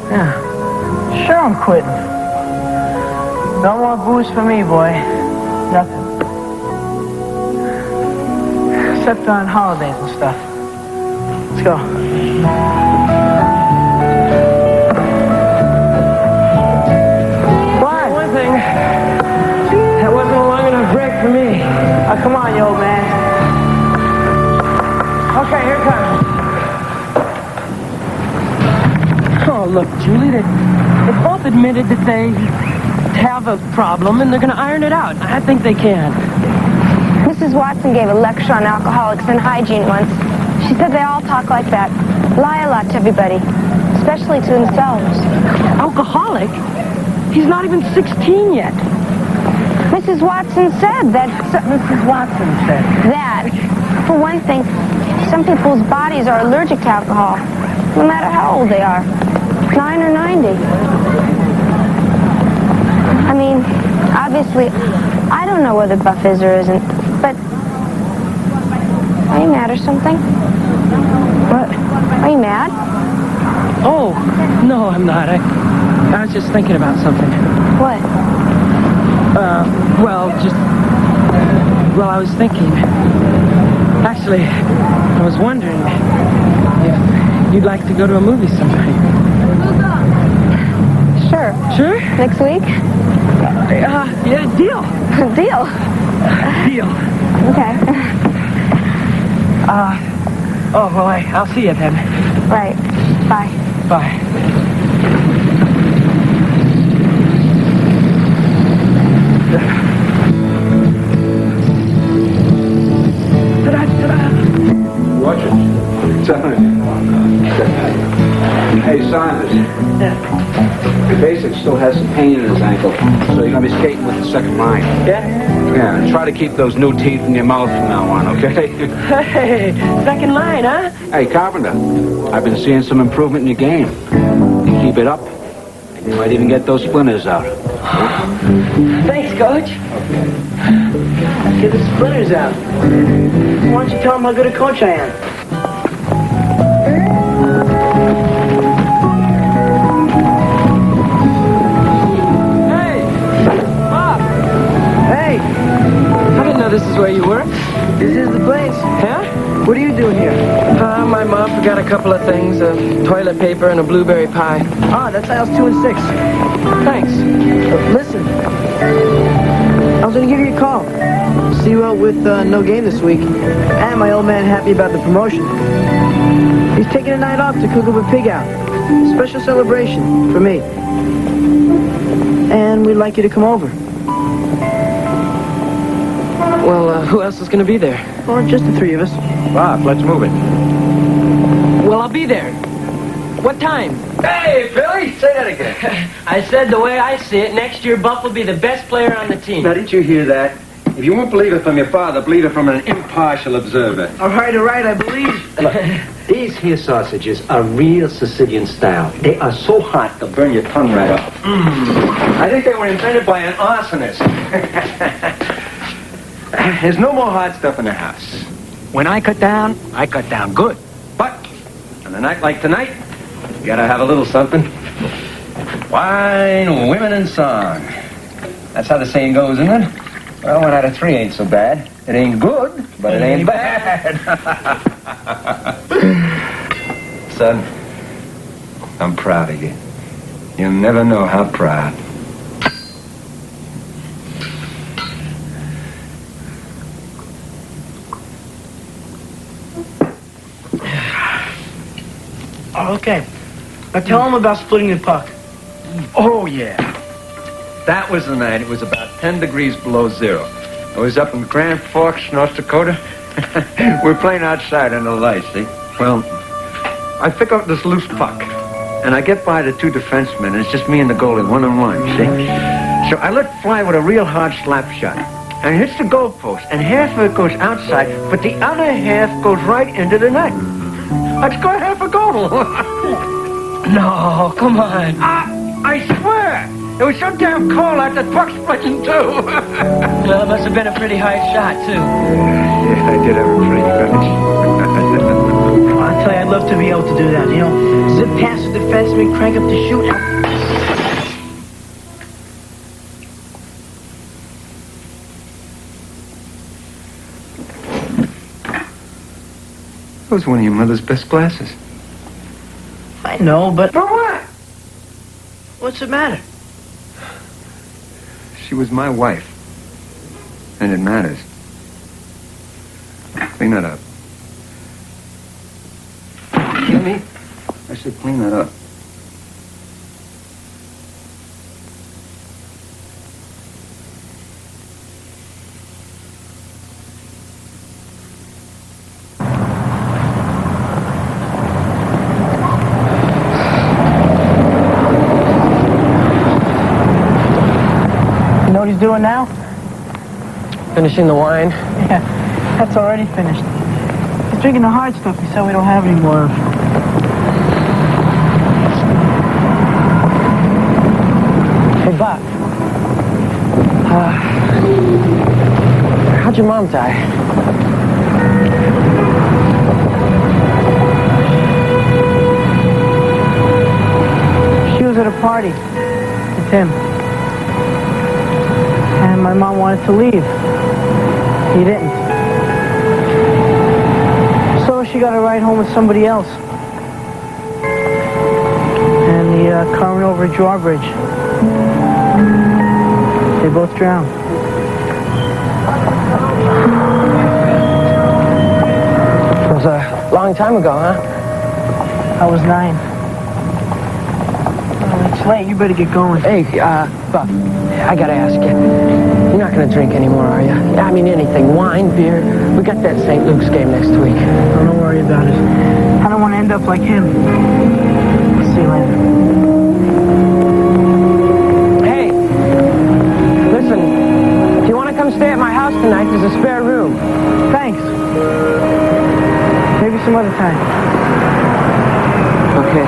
Yeah. Sure I'm quitting. No more booze for me, boy. Nothing. Except on holidays and stuff. Let's go. What? One thing, that wasn't a long enough break for me. Oh, come on, you old man. Okay, here it comes. Oh, look, Julie, they both admitted that they have a problem, and they're going to iron it out. I think they can. Mrs. Watson gave a lecture on alcoholics and hygiene once. She said they all talk like that. Lie a lot to everybody, especially to themselves. Alcoholic? He's not even 16 yet. Mrs. Watson said that... Mrs. Watson said that For one thing, some people's bodies are allergic to alcohol, no matter how old they are, 9 or 90. I mean, obviously, I don't know whether Buff is or isn't, but are you mad or something? What? Are you mad? Oh, no, I'm not. I was just thinking about something. What? Well, I was thinking. Actually, I was wondering if you'd like to go to a movie sometime. Sure. Sure? Next week? Yeah, deal. Deal? Deal. Okay. Well, I'll see you then. Right. Bye. Bye. Watch it. Hey, Simon. The basic still has some pain in his ankle, so you're going to be skating with the second line. Yeah? Yeah, try to keep those new teeth in your mouth from now on, okay? Hey, second line, huh? Hey, Carpenter, I've been seeing some improvement in your game. You keep it up, and you might even get those splinters out. Thanks, Coach. Get the splinters out. Why don't you tell him how good a coach I am? This is where you work? This is the place. Yeah? What are you doing here? My mom forgot a couple of things, toilet paper and a blueberry pie. Ah, that's aisles 2 and 6. Thanks. Listen, I was going to give you a call. See you out with no game this week. And my old man happy about the promotion. He's taking a night off to cook up a pig out. Special celebration for me. And we'd like you to come over. Well, who else is going to be there? Or just the three of us. Bob, let's move it. Well, I'll be there. What time? Hey, Billy, say that again. I said the way I see it, next year Buff will be the best player on the team. Now, didn't you hear that? If you won't believe it from your father, believe it from an impartial observer. All right, I believe. Look, these here sausages are real Sicilian style. They are so hot, they'll burn your tongue right off. I think they were invented by an arsonist. There's no more hot stuff in the house. When I cut down good. But on a night like tonight, you gotta have a little something. Wine, women, and song. That's how the saying goes, isn't it? Well, 1 out of 3 ain't so bad. It ain't good, but it ain't bad. Son, I'm proud of you. You'll never know how proud. Oh, okay. Now tell him about splitting the puck. Oh, yeah. That was the night. It was about 10 degrees below zero. I was up in Grand Forks, North Dakota. We're playing outside under the lights, see? Well, I pick up this loose puck, and I get by the 2 defensemen, and it's just me and the goalie, 1-on-1, see? So I let fly with a real hard slap shot, and it hits the goalpost, and half of it goes outside, but the other half goes right into the net. I scored half a goal. No, come on. I swear. It was so damn cold out that puck splitting too. Well, it must have been a pretty hard shot, too. Yeah, I did have a pretty good. I'll tell you, I'd love to be able to do that, you know. Zip past the defenseman, crank up the shoot. That was one of your mother's best glasses. I know, but... For what? What's the matter? She was my wife. And it matters. Clean that up. Hear me? I said clean that up. What he's doing now? Finishing the wine. Yeah, that's already finished. drinking the hard stuff he said we don't have any more of. Hey, Bob. How'd your mom die? She was at a party with him. And my mom wanted to leave. He didn't. So she got a ride home with somebody else. And the car went over a drawbridge. They both drowned. It was a long time ago, huh? I was 9. Oh, it's late. You better get going. Hey, Buck, I gotta ask you. You're not gonna drink anymore, are you? I mean, anything. Wine, beer. We got that St. Luke's game next week. Oh, don't worry about it. I don't want to end up like him. See you later. Hey, listen. If you want to come stay at my house tonight, there's a spare room. Thanks. Maybe some other time. Okay.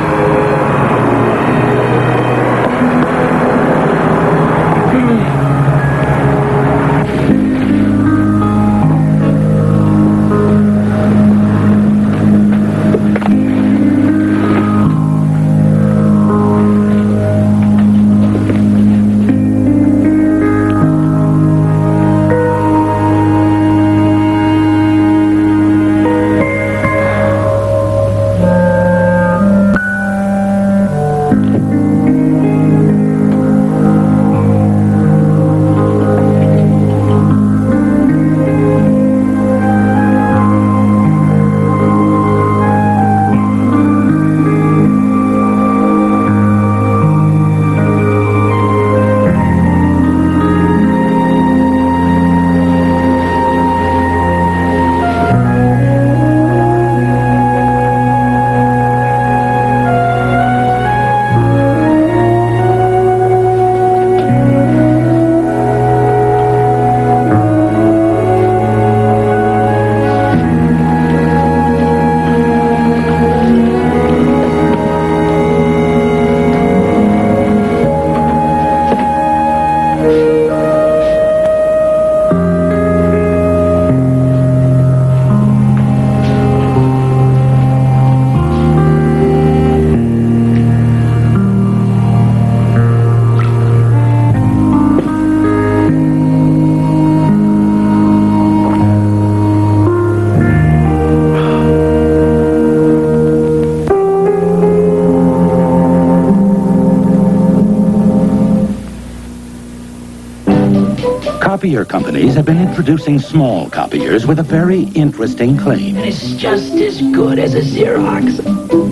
Copier companies have been introducing small copiers with a very interesting claim. It's just as good as a Xerox.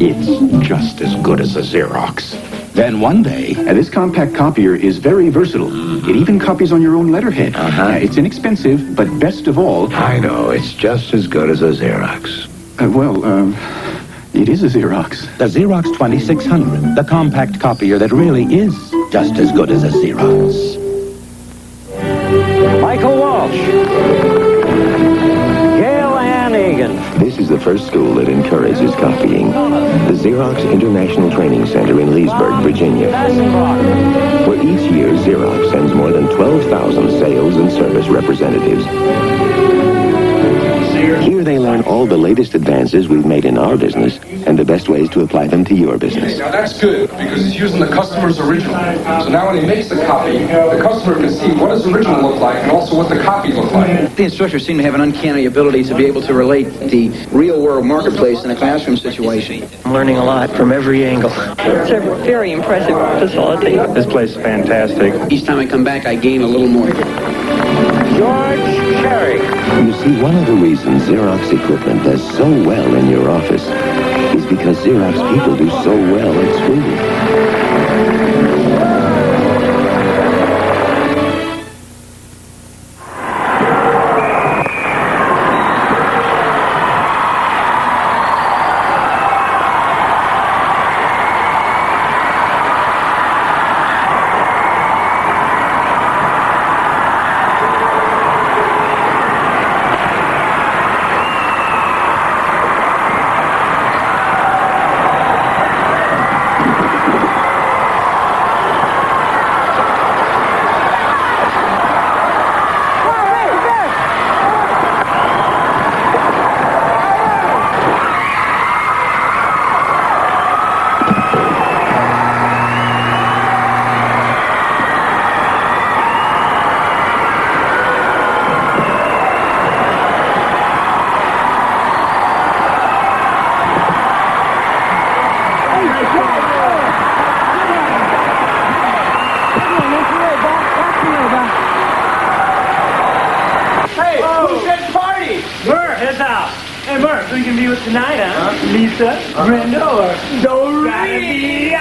It's just as good as a Xerox. Then one day... this compact copier is very versatile. It even copies on your own letterhead. It's inexpensive, but best of all... I know, it's just as good as a Xerox. It is a Xerox. The Xerox 2600, the compact copier that really is just as good as a Xerox. Michael Walsh. Gail Ann Egan. This is the first school that encourages copying. The Xerox International Training Center in Leesburg, Virginia. Where each year, Xerox sends more than 12,000 sales and service representatives. Here they learn all the latest advances we've made in our business and the best ways to apply them to your business. Now that's good, because he's using the customer's original. So now when he makes the copy, the customer can see what his original look like and also what the copy look like. The instructors seem to have an uncanny ability to be able to relate the real-world marketplace in a classroom situation. I'm learning a lot from every angle. It's a very impressive facility. This place is fantastic. Each time I come back, I gain a little more. George Cherry. You see, one of the reasons Xerox equipment does so well in your office is because Xerox people do so well at school. Here's Al. Hey, Murph, who you gonna be with tonight, huh? Lisa, Brenda, or Doreen?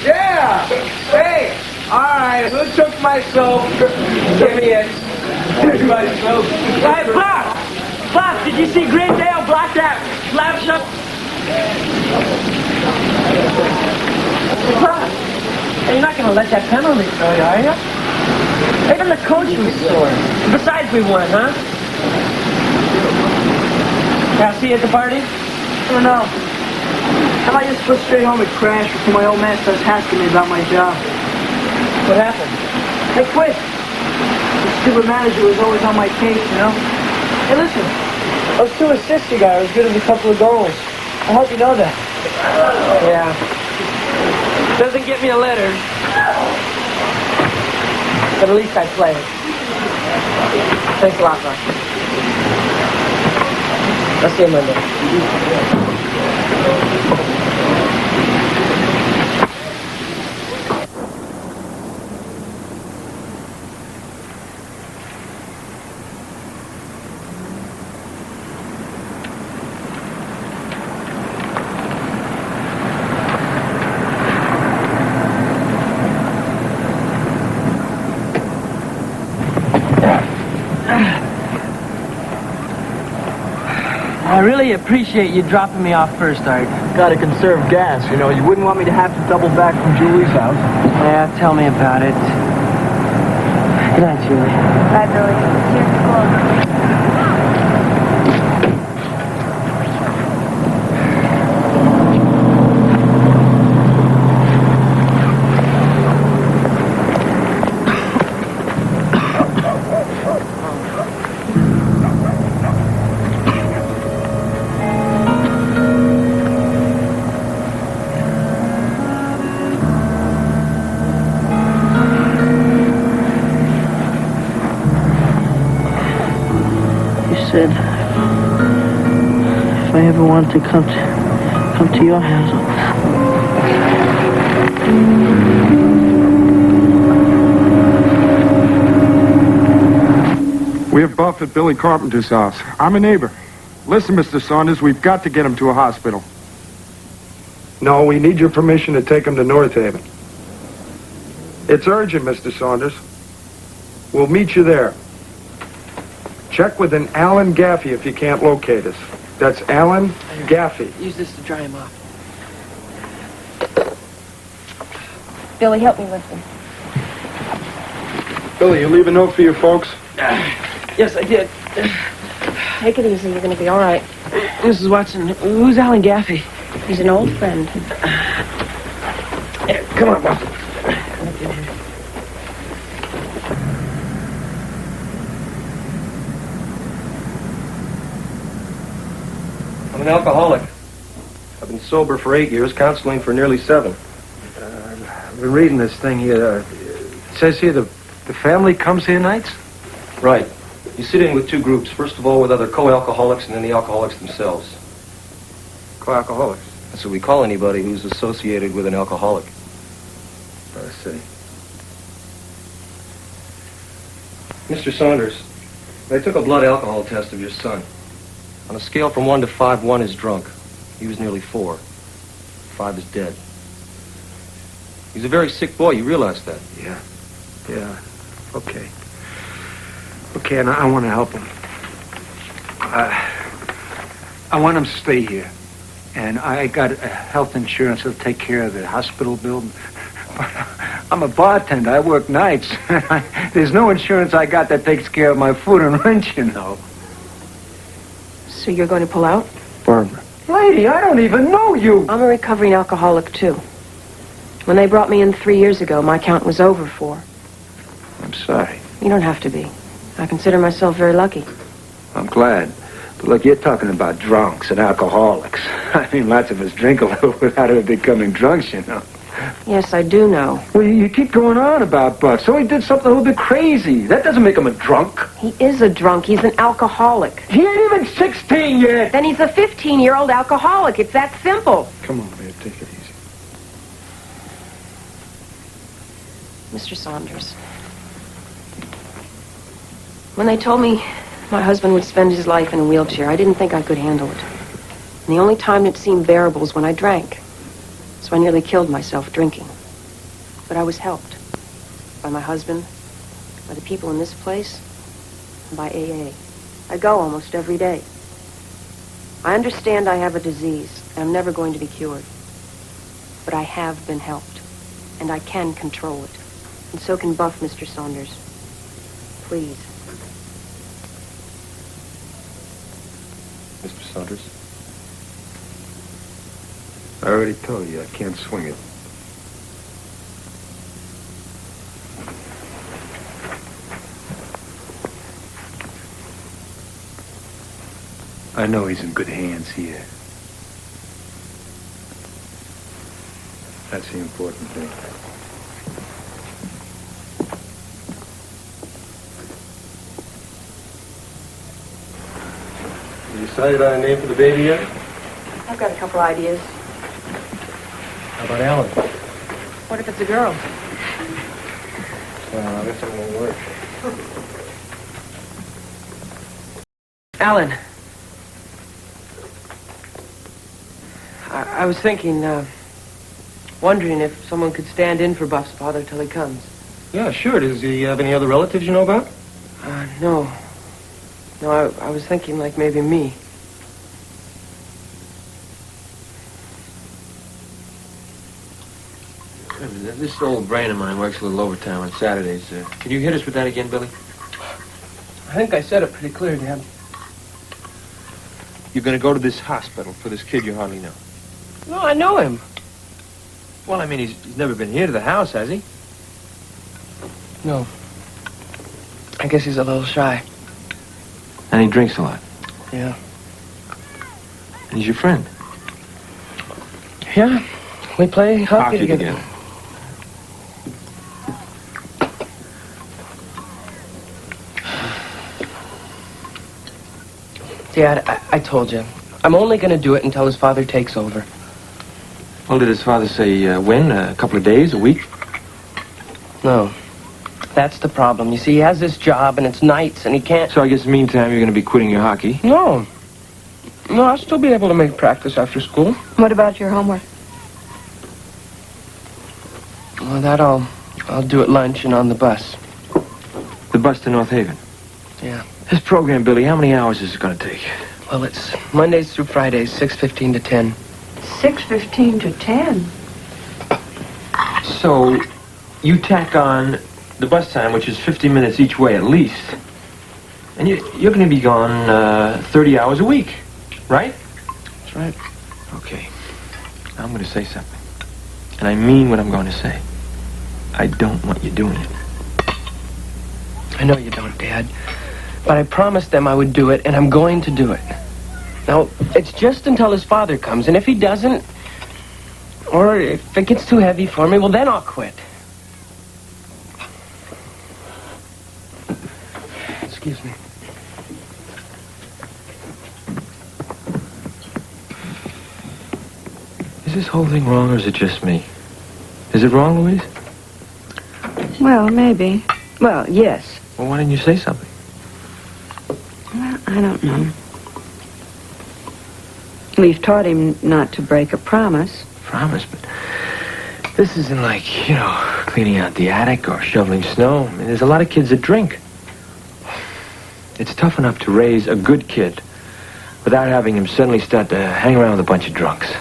Yeah! Hey! Alright, who took my soap? Give me it. Here's my soap. Hey, Pop! Pop, did you see Greendale block that slap shot? Pop, you're not gonna let that penalty throw you, are you? Even the coach was sore. Besides, we won, huh? Yeah, see you at the party? I don't know. How about I just go straight home and crash before my old man starts asking me about my job? What happened? I quit. The stupid manager was always on my case, you know? Hey, listen. Those 2 assists you got are as good as a couple of goals. I hope you know that. Yeah. Doesn't get me a letter. But at least I play it. Thanks a lot, Buck. I'll see you Monday. I really appreciate you dropping me off first, Art. Gotta conserve gas, you know. You wouldn't want me to have to double back from Julie's house. Yeah, tell me about it. Good night, Julie. Bye, Billy. See you at school. Said, if I ever want to come to your house. We have Buff at Billy Carpenter's house. I'm a neighbor. Listen, Mr. Saunders, we've got to get him to a hospital. No, we need your permission to take him to North Haven. It's urgent, Mr. Saunders. We'll meet you there. Check with an Alan Gaffey if you can't locate us. That's Alan Gaffey. Use this to dry him off. Billy, help me lift him. Billy, you leave a note for your folks? Yes, I did. Take it easy. You're going to be all right. Mrs. Watson, who's Alan Gaffey? He's an old friend. Yeah, come on, Buff. I'm an alcoholic. I've been sober for 8 years, counseling for nearly 7. I've been reading this thing here. It says here the family comes here nights? Right. You sit in with 2 groups. First of all with other co-alcoholics and then the alcoholics themselves. Co-alcoholics? That's what we call anybody who's associated with an alcoholic. I see. Mr. Saunders, they took a blood alcohol test of your son. On a scale from 1 to 5, 1 is drunk. He was nearly 4. 5 is dead. He's a very sick boy. You realize that? Yeah. Okay. Okay, and I want to help him. I want him to stay here. And I got health insurance that'll take care of the hospital bill. I'm a bartender. I work nights. There's no insurance I got that takes care of my food and rent, you know. So you're going to pull out? Barbara. Lady, I don't even know you. I'm a recovering alcoholic, too. When they brought me in 3 years ago, my count was over 4. I'm sorry. You don't have to be. I consider myself very lucky. I'm glad. But look, you're talking about drunks and alcoholics. I mean, lots of us drink a little without ever becoming drunks, you know. Yes, I do know. Well, you keep going on about Buck. So he did something a little bit crazy. That doesn't make him a drunk. He is a drunk. He's an alcoholic. He ain't even 16 yet. Then he's a 15-year-old alcoholic. It's that simple. Come on, babe. Take it easy. Mr. Saunders, When they told me my husband would spend his life in a wheelchair, I didn't think I could handle it. And the only time it seemed bearable was when I drank. So I nearly killed myself drinking. But I was helped by my husband, by the people in this place, and by AA. I go almost every day. I understand I have a disease, and I'm never going to be cured. But I have been helped, and I can control it. And so can Buff, Mr. Saunders. Please. Mr. Saunders? I already told you I can't swing it. I know he's in good hands here. That's the important thing. You decided on a name for the baby yet? I've got a couple ideas. How about Alan? What if it's a girl? Well, I guess it won't work. Alan. I was thinking, wondering if someone could stand in for Buff's father till he comes. Yeah, sure. Does he have any other relatives you know about? No. No, I was thinking like maybe me. This old brain of mine works a little overtime on Saturdays. Can you hit us with that again, Billy? I think I said it pretty clear, Dad. You're going to go to this hospital for this kid you hardly know. No, I know him. Well, I mean, he's never been here to the house, has he? No. I guess he's a little shy. And he drinks a lot. Yeah. And he's your friend. Yeah. We play hockey together. Dad, I told you. I'm only going to do it until his father takes over. Well, did his father say when? A couple of days? A week? No. That's the problem. You see, he has this job, and it's nights, and he can't... So I guess meantime you're going to be quitting your hockey? No. No, I'll still be able to make practice after school. What about your homework? Well, that I'll do at lunch and on the bus. The bus to North Haven? Yeah. This program, Billy, how many hours is it going to take? Well, it's Mondays through Fridays, 6:15 to 10. 6:15 to 10? So, you tack on the bus time, which is 50 minutes each way at least. And you're going to be gone 30 hours a week, right? That's right. Okay. Now I'm going to say something. And I mean what I'm going to say. I don't want you doing it. I know you don't, Dad. But I promised them I would do it, and I'm going to do it. Now, it's just until his father comes, and if he doesn't, or if it gets too heavy for me, well, then I'll quit. Excuse me. Is this whole thing wrong, or is it just me? Is it wrong, Louise? Well, maybe. Well, yes. Well, why didn't you say something? Well, I don't know. We've taught him not to break a promise. Promise, but this isn't like, you know, cleaning out the attic or shoveling snow. I mean, there's a lot of kids that drink. It's tough enough to raise a good kid without having him suddenly start to hang around with a bunch of drunks.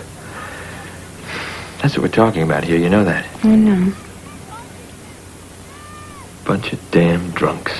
That's what we're talking about here, you know that? I know. Bunch of damn drunks.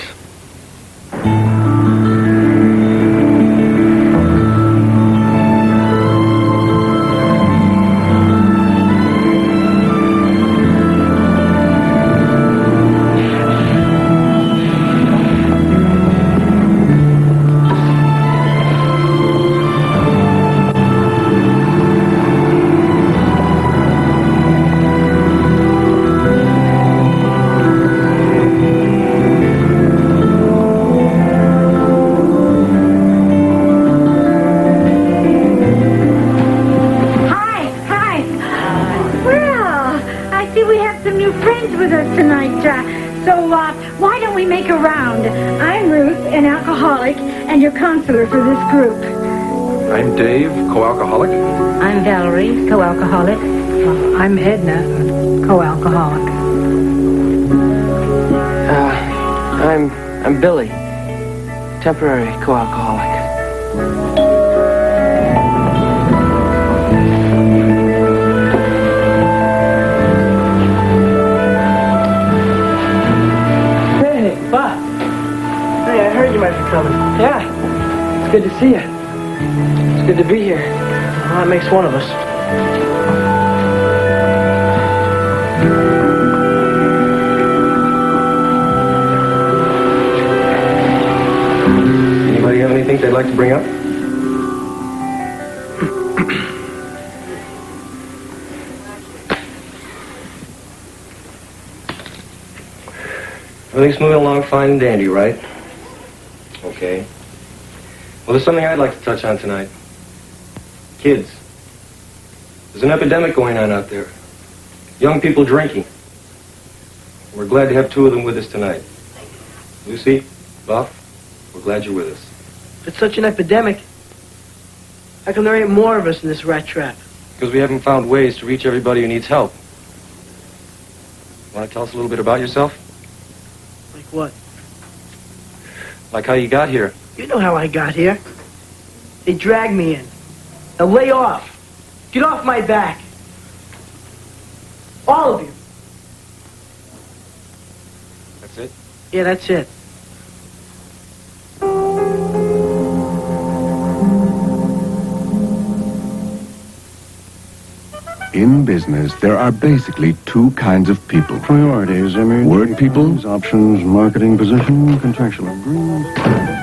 So, why don't we make a round? I'm Ruth, an alcoholic, and your counselor for this group. I'm Dave, co-alcoholic. I'm Valerie, co-alcoholic. I'm Edna, co-alcoholic. I'm Billy, temporary co-alcoholic. Hey, Bob. Hey, I heard you might be coming. Yeah, it's good to see you. It's good to be here. Well, that makes one of us. Anybody have anything they'd like to bring up? Everything's moving along fine and dandy, right? Okay. Well, there's something I'd like to touch on tonight. Kids. There's an epidemic going on out there. Young people drinking. We're glad to have two of them with us tonight. Lucy, Buff, we're glad you're with us. If it's such an epidemic, how come there ain't more of us in this rat trap? Because we haven't found ways to reach everybody who needs help. Want to tell us a little bit about yourself? Like what? Like how you got here. You know how I got here. They dragged me in. Now lay off. Get off my back. All of you. That's it? Yeah, that's it. In business, there are basically two kinds of people. Priorities, word people, options, marketing position, contractual agreements.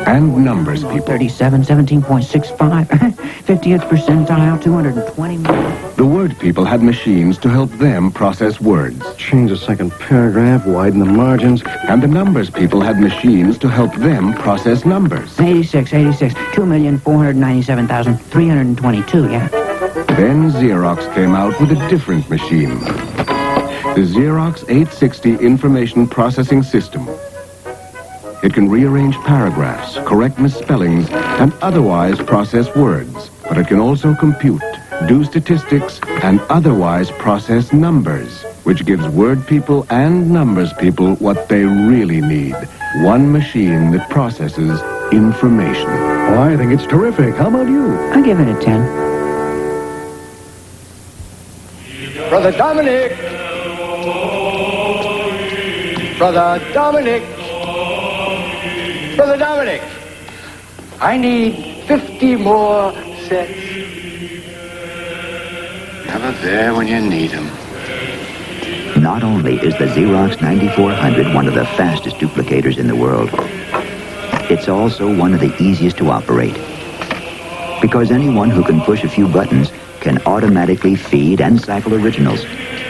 And numbers people. 37, 17.65, 50th percentile, 220 million. The word people had machines to help them process words. Change the second paragraph, widen the margins. And the numbers people had machines to help them process numbers. 86, 2,497,322, yeah. Then Xerox came out with a different machine. The Xerox 860 Information Processing System. It can rearrange paragraphs, correct misspellings, and otherwise process words. But it can also compute, do statistics, and otherwise process numbers, which gives word people and numbers people what they really need. One machine that processes information. Oh, I think it's terrific. How about you? I'll give it a 10. Brother Dominic! Brother Dominic! Brother Dominic! I need 50 more sets. Never there when you need them. Not only is the Xerox 9400 one of the fastest duplicators in the world, it's also one of the easiest to operate. Because anyone who can push a few buttons can automatically feed and cycle originals,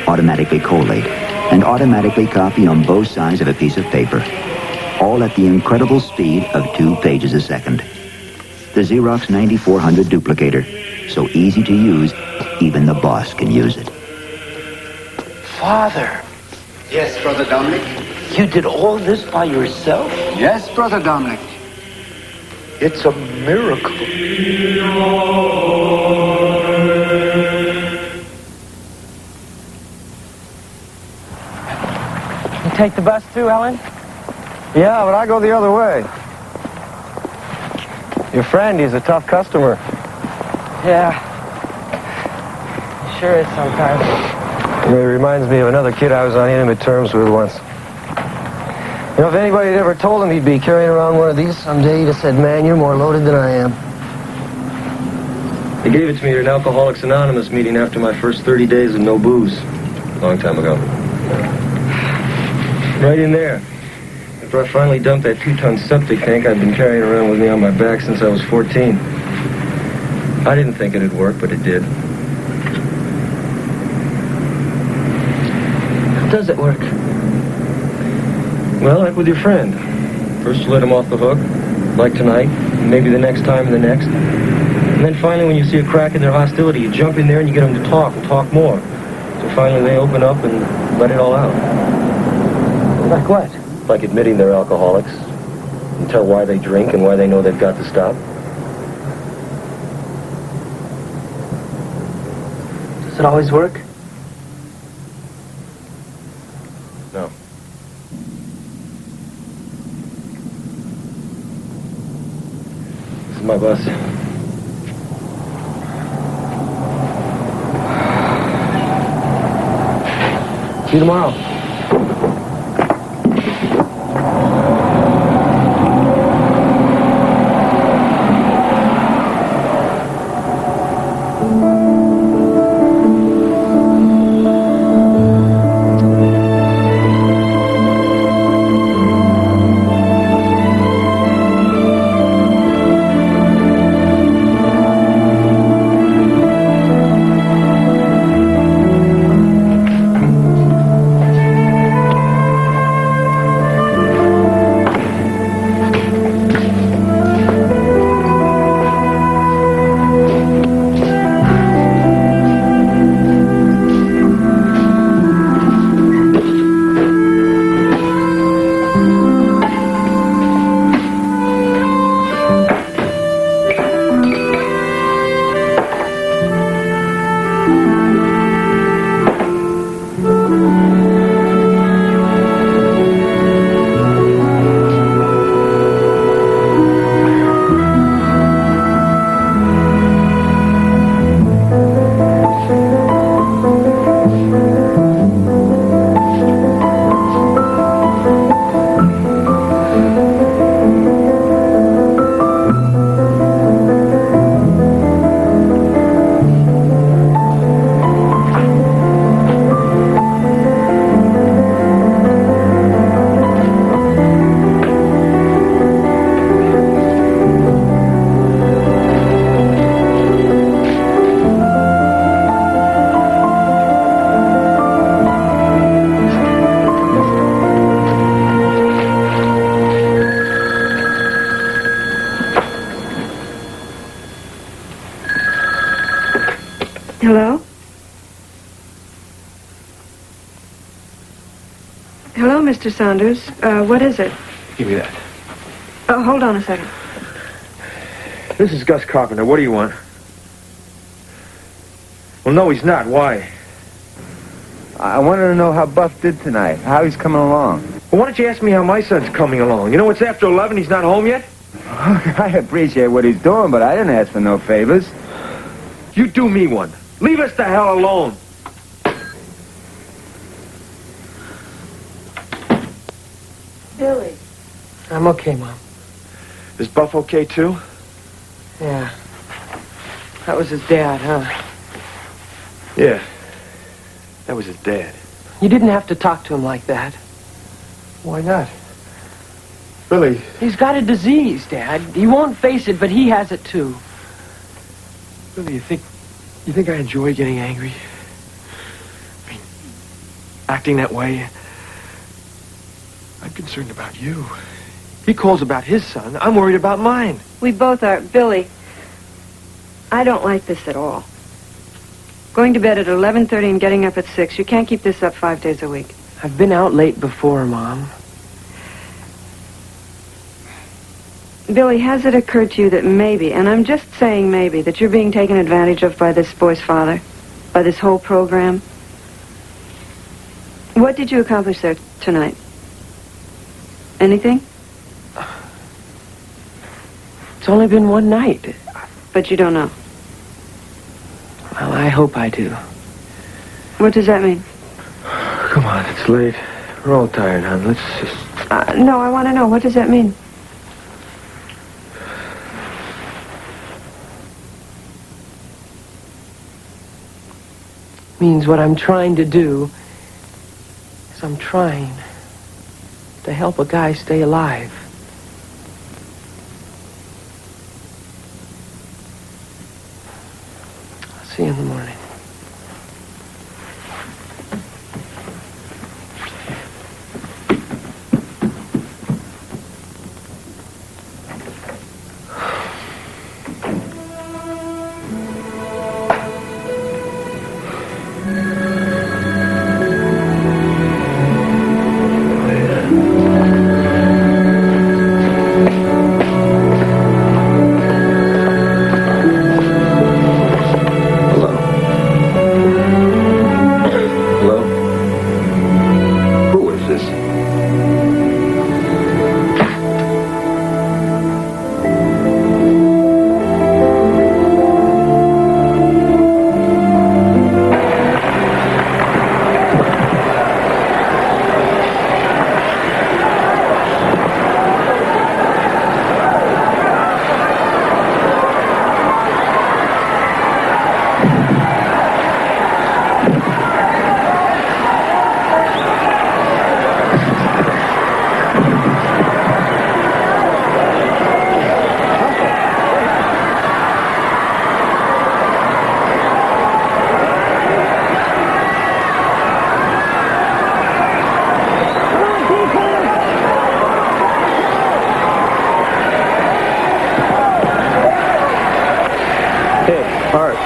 automatically collate, and automatically copy on both sides of a piece of paper, all at the incredible speed of 2 pages a second. The Xerox 9400 duplicator, so easy to use, even the boss can use it. Father! Yes, Brother Dominic? You did all this by yourself? Yes, Brother Dominic. It's a miracle. You take the bus too, Ellen? Yeah, but I go the other way. Your friend, he's a tough customer. Yeah. Sure is sometimes. It reminds me of another kid I was on intimate terms with once. You know, if anybody had ever told him he'd be carrying around one of these someday, he'd have said, man, you're more loaded than I am. They gave it to me at an Alcoholics Anonymous meeting after my first 30 days of no booze. A long time ago. Right in there. After I finally dumped that 2-ton septic tank I'd been carrying around with me on my back since I was 14. I didn't think it'd work, but it did. How does it work? Well, like with your friend. First you let him off the hook, like tonight, and maybe the next time and the next. And then finally when you see a crack in their hostility, you jump in there and you get them to talk and talk more. So finally they open up and let it all out. Like what? Like admitting they're alcoholics. And tell why they drink and why they know they've got to stop. Does it always work? No. This is my bus. See you tomorrow. Hello? Hello, Mr. Saunders. What is it? Give me that. Oh, hold on a second. This is Gus Carpenter. What do you want? Well, no, he's not. Why? I wanted to know how Buff did tonight, how he's coming along. Well, why don't you ask me how my son's coming along? You know, it's after 11. He's not home yet. I appreciate what he's doing, but I didn't ask for no favors. You do me one. Leave us the hell alone. Billy. I'm okay, Mom. Is Buff okay, too? Yeah. That was his dad, huh? Yeah. That was his dad. You didn't have to talk to him like that. Why not? Billy. He's got a disease, Dad. He won't face it, but he has it, too. Billy, you think I enjoy getting angry? I mean, acting that way? I'm concerned about you. He calls about his son. I'm worried about mine. We both are. Billy, I don't like this at all. Going to bed at 11:30 and getting up at 6. You can't keep this up 5 days a week. I've been out late before, Mom. Billy, has it occurred to you that maybe, and I'm just saying maybe, that you're being taken advantage of by this boy's father? By this whole program? What did you accomplish there tonight? Anything? It's only been one night. But you don't know. Well, I hope I do. What does that mean? Come on, it's late. We're all tired, hon. Let's just... No, I want to know. What does that mean? Means what I'm trying to do is I'm trying to help a guy stay alive. I'll see you in the morning.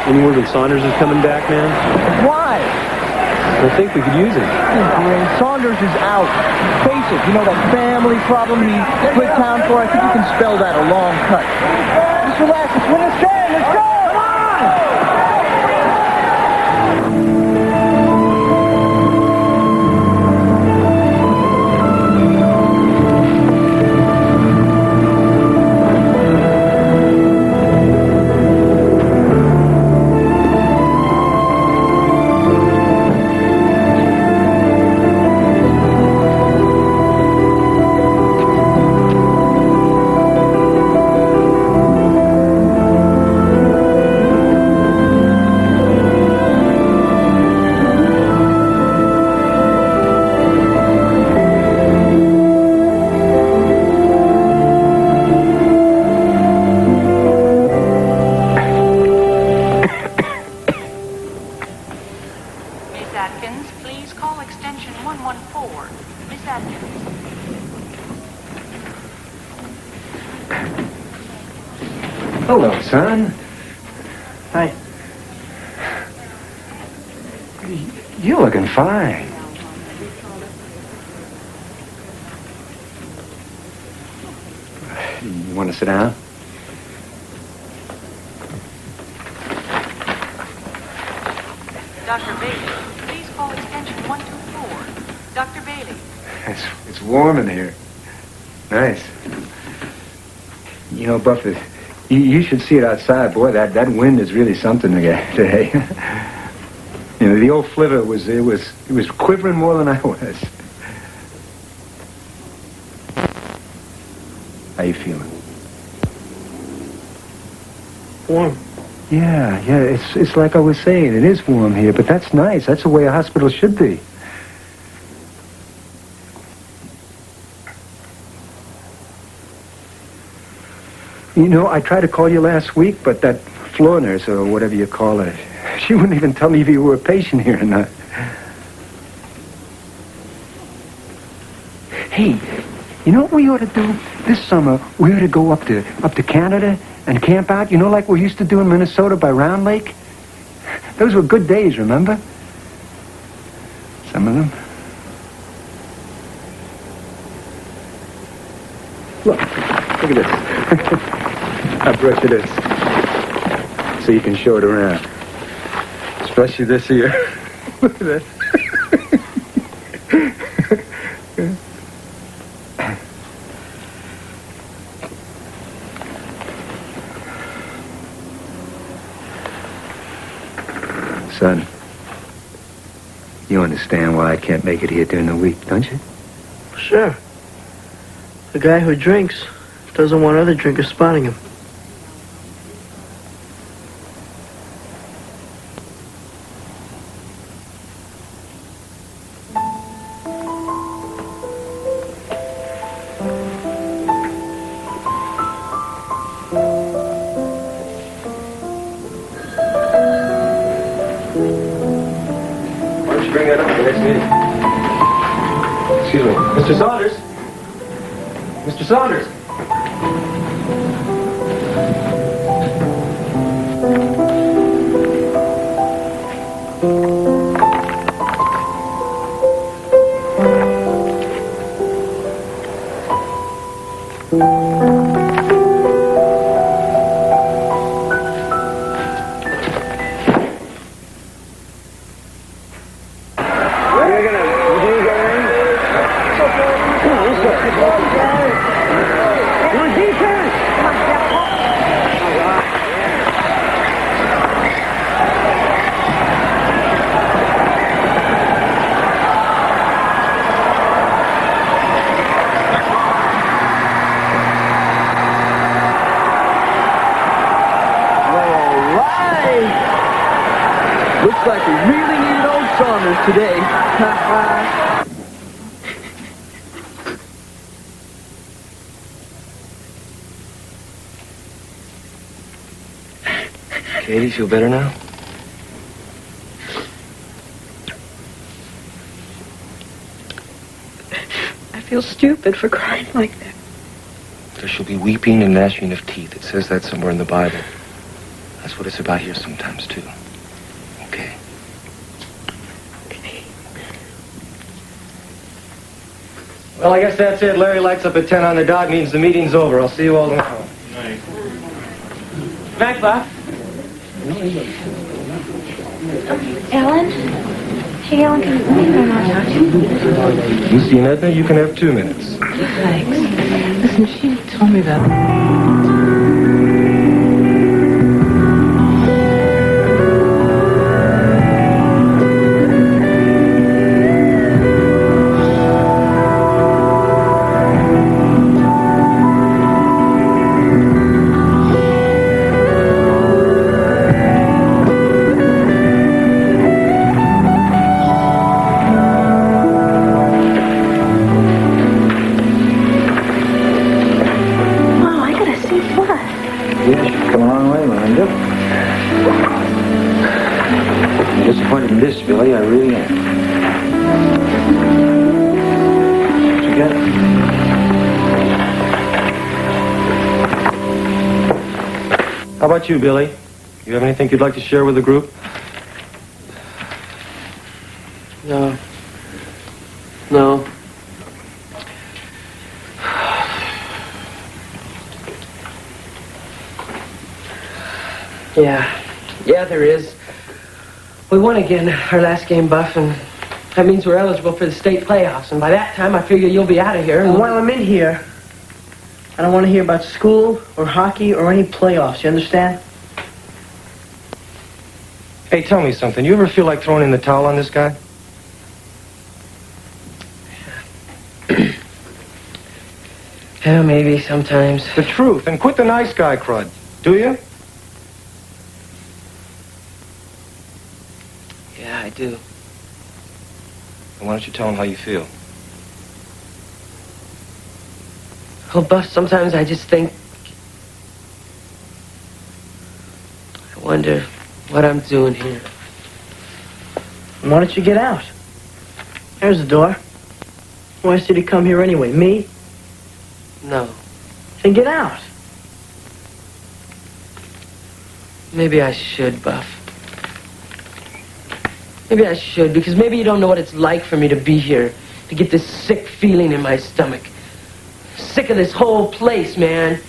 Any word when Saunders is coming back, man? Why? I think we could use him. Saunders is out. Face it, you know that family problem he split town for? I think you can spell that a long cut. Just relax, let's win this game, let's go! Come on! Hello, son. Hi. You're looking fine. You want to sit down? Dr. Bailey, please call extension 124. Dr. Bailey. It's warm in here. Nice. You know, Buffett, you should see it outside. Boy, that wind is really something today. You know, the old flivver was quivering more than I was. How you feeling? Warm. Yeah, it's like I was saying. It is warm here, but that's nice. That's the way a hospital should be. You know, I tried to call you last week, but that floor nurse, or whatever you call her, she wouldn't even tell me if you were a patient here or not. Hey, you know what we ought to do? This summer, we ought to go up to Canada and camp out, you know, like we used to do in Minnesota by Round Lake? Those were good days, remember? Some of them. Look at this. I brought you this so you can show it around. Especially this here. Look at this. Son, you understand why I can't make it here during the week, don't you? Sure. The guy who drinks doesn't want other drinkers spotting him. Excuse me. Mr. Saunders? Mr. Saunders? Looks like we really needed old Saunders today. Katie, feel better now? I feel stupid for crying like that. There shall be weeping and gnashing of teeth. It says that somewhere in the Bible. That's what it's about here sometimes, too. Okay. Well, I guess that's it. Larry lights up at 10 on the dot, means the meeting's over. I'll see you all tomorrow. Night. Back, Bob. Ellen? Hey, Ellen, can I not talk to you? Lucy and Edna, you can have 2 minutes. Thanks. Listen, she told me that. Disappointed in this, Billy. I really am. What you got? How about you, Billy? You have anything you'd like to share with the group? No. No. Yeah, there is. We won again our last game, Buff, and that means we're eligible for the state playoffs. And by that time, I figure you'll be out of here. And while I'm in here, I don't want to hear about school or hockey or any playoffs. You understand? Hey, tell me something. You ever feel like throwing in the towel on this guy? Yeah, maybe sometimes. The truth, and quit the nice guy crud. Do you? Yeah, I do. And why don't you tell him how you feel? Oh, Buff, sometimes I just think... I wonder what I'm doing here. Why don't you get out? There's the door. Why did he come here anyway? Me? No. Then get out. Maybe I should, Buff. Maybe I should, because maybe you don't know what it's like for me to be here, to get this sick feeling in my stomach. Sick of this whole place, man.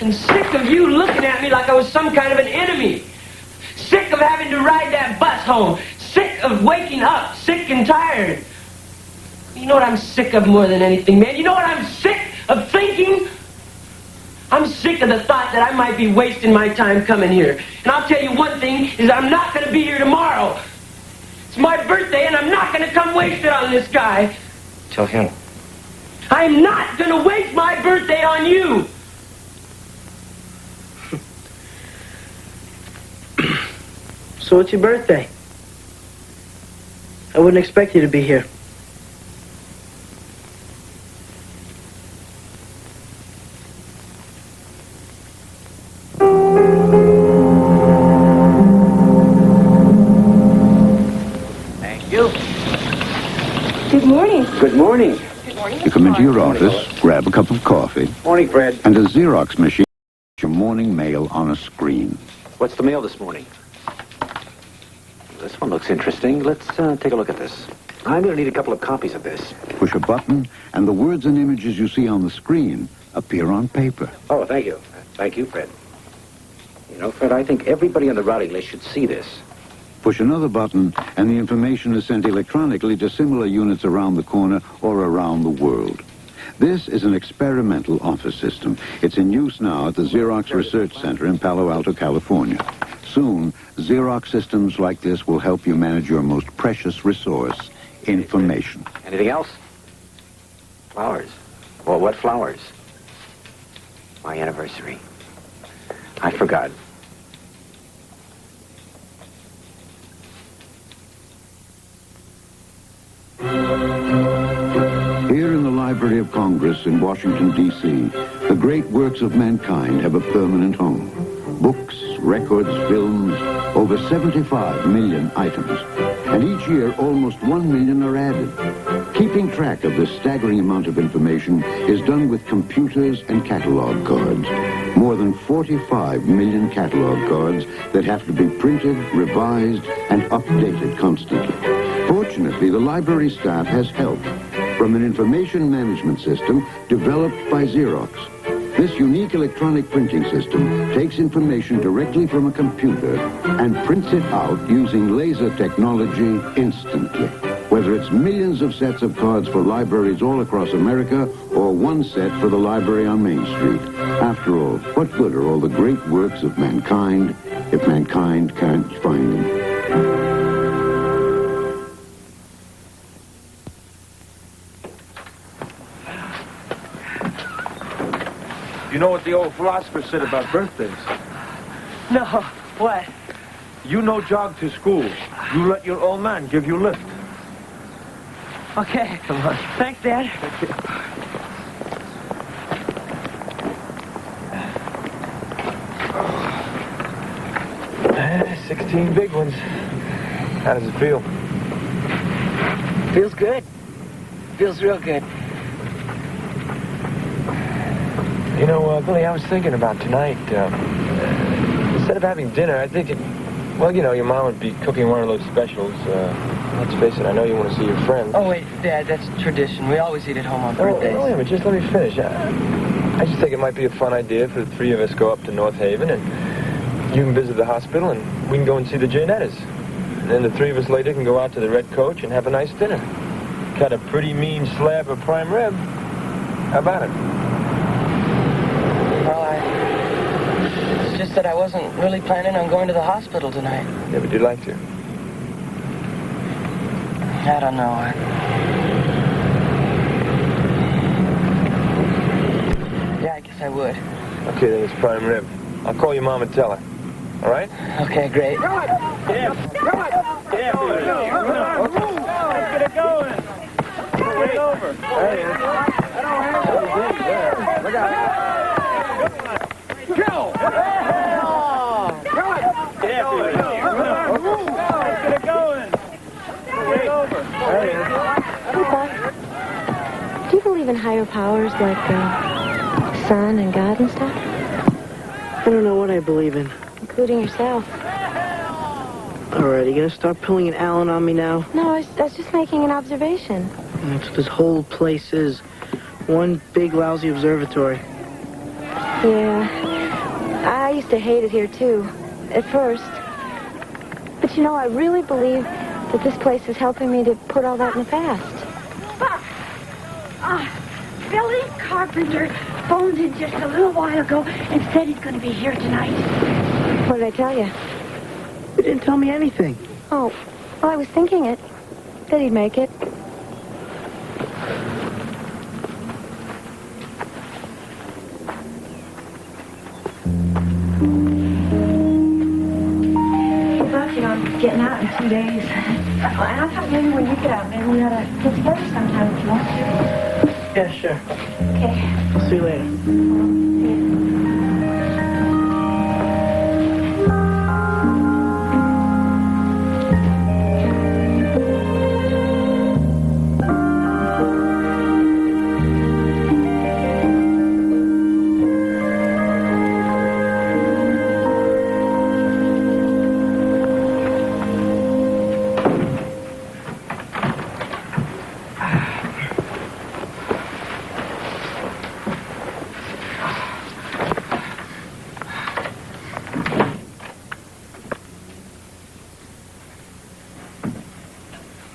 And sick of you looking at me like I was some kind of an enemy. Sick of having to ride that bus home. Sick of waking up, sick and tired. You know what I'm sick of more than anything, man? You know what I'm sick of thinking? I'm sick of the thought that I might be wasting my time coming here. And I'll tell you one thing, is I'm not going to be here tomorrow. It's my birthday, and I'm not going to come waste it on this guy. Tell him. I'm not going to waste my birthday on you. So it's your birthday. I wouldn't expect you to be here. Thank you. Good morning. Good morning. You come into your office, grab a cup of coffee, Morning, Fred. and a Xerox machine, your morning mail on a screen. What's the mail this morning? This one looks interesting. Let's take a look at this. I'm going to need a couple of copies of this. Push a button, and the words and images you see on the screen appear on paper. Oh, thank you. Thank you, Fred. You know, Fred, I think everybody on the routing list should see this. Push another button, and the information is sent electronically to similar units around the corner or around the world. This is an experimental office system. It's in use now at the Xerox Research Center in Palo Alto, California. Soon, Xerox systems like this will help you manage your most precious resource, information. Anything else? Flowers. Well, what flowers? My anniversary. I forgot. Here in the Library of Congress in Washington, D.C., the great works of mankind have a permanent home. Books, records, films, over 75 million items. And each year, almost 1 million are added. Keeping track of this staggering amount of information is done with computers and catalog cards. More than 45 million catalog cards that have to be printed, revised, and updated constantly. Fortunately, the library staff has help from an information management system developed by Xerox. This unique electronic printing system takes information directly from a computer and prints it out using laser technology instantly. Whether it's millions of sets of cards for libraries all across America or one set for the library on Main Street. After all, what good are all the great works of mankind if mankind can't find them? You know what the old philosopher said about birthdays? No, what? You no jog to school. You let your old man give you a lift. Okay. Come on. Thanks, Dad. 16 big ones. How does it feel? Feels good. Feels real good. You know, Billy, I was thinking about tonight. Instead of having dinner, I think well, you know, your mom would be cooking one of those specials. Let's face it, I know you want to see your friends. Oh, wait, Dad, that's tradition. We always eat at home on birthdays. Oh, wait a minute, just let me finish. I just think it might be a fun idea for the three of us go up to North Haven, and you can visit the hospital, and we can go and see the Janettas. And then the three of us later can go out to the Red Coach and have a nice dinner. Cut a pretty mean slab of prime rib. How about it? Well, it's just that I wasn't really planning on going to the hospital tonight. Yeah, but you'd like to. I don't know. Yeah, I guess I would. Okay, then it's prime rib. I'll call your mom and tell her. All right? Okay, great. Come on! Get it going! Get it over. Hey, look out. Go! Come on! Get it going! Get it over. Do you believe in higher powers like sun and God and stuff? I don't know what I believe in. Including yourself. All right, you gonna start pulling an Allen on me now? No, I was just making an observation. That's what this whole place is. One big lousy observatory. Yeah. I used to hate it here, too. At first. But you know, I really believe that this place is helping me to put all that in the past. Billy Carpenter phoned in just a little while ago and said he's going to be here tonight. What did I tell you? You didn't tell me anything. Oh, well, I was thinking it. That he'd make it. Getting out in 2 days. And I thought maybe when you get out, maybe we ought to get together sometime if you want to. Yeah, sure. Okay. I'll see you later.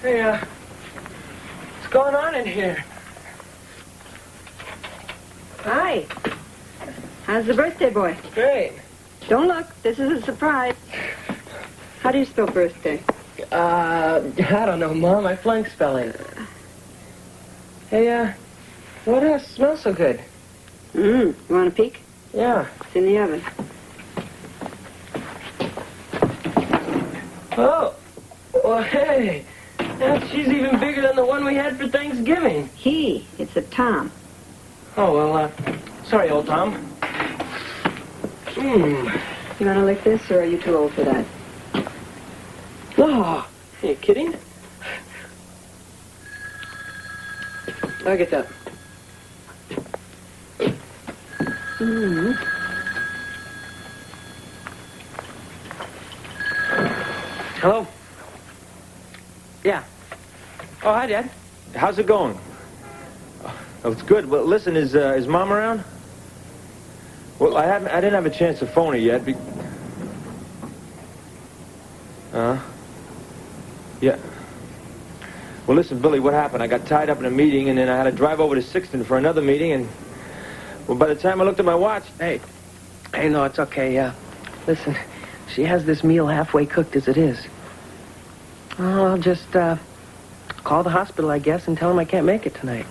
Hey, what's going on in here? Hi. How's the birthday boy? Great. Don't look. This is a surprise. How do you spell birthday? I don't know, Mom. I flunked spelling. Hey, what smells so good? You want a peek? Yeah. It's in the oven. Oh. Well, hey. She's even bigger than the one we had for Thanksgiving. It's a Tom. Oh, well, sorry, old Tom. You want to lick this, or are you too old for that? Oh, are you kidding? I'll get that. Oh, hi, Dad. How's it going? Oh, it's good. Well, listen, is Mom around? Well, I didn't have a chance to phone her yet. Yeah. Well, listen, Billy, what happened? I got tied up in a meeting, and then I had to drive over to Sixton for another meeting, and... Well, by the time I looked at my watch... Hey, no, it's okay, listen, she has this meal halfway cooked as it is. I'll just, call the hospital, I guess, and tell them I can't make it tonight.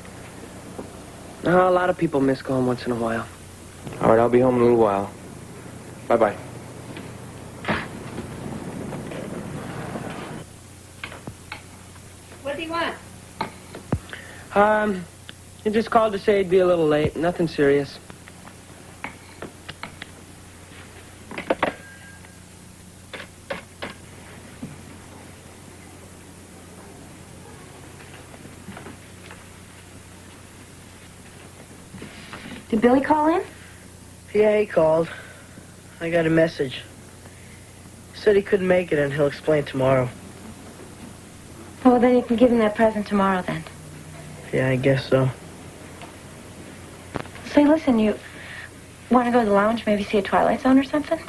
A lot of people miss going once in a while. All right, I'll be home in a little while. Bye-bye. What do you want? You just called to say it'd be a little late. Nothing serious. Did Billy call in? Yeah, he called. I got a message. He said he couldn't make it and he'll explain tomorrow. Well, then you can give him that present tomorrow, then. Yeah, I guess so. Say, listen, you want to go to the lounge, maybe see a Twilight Zone or something?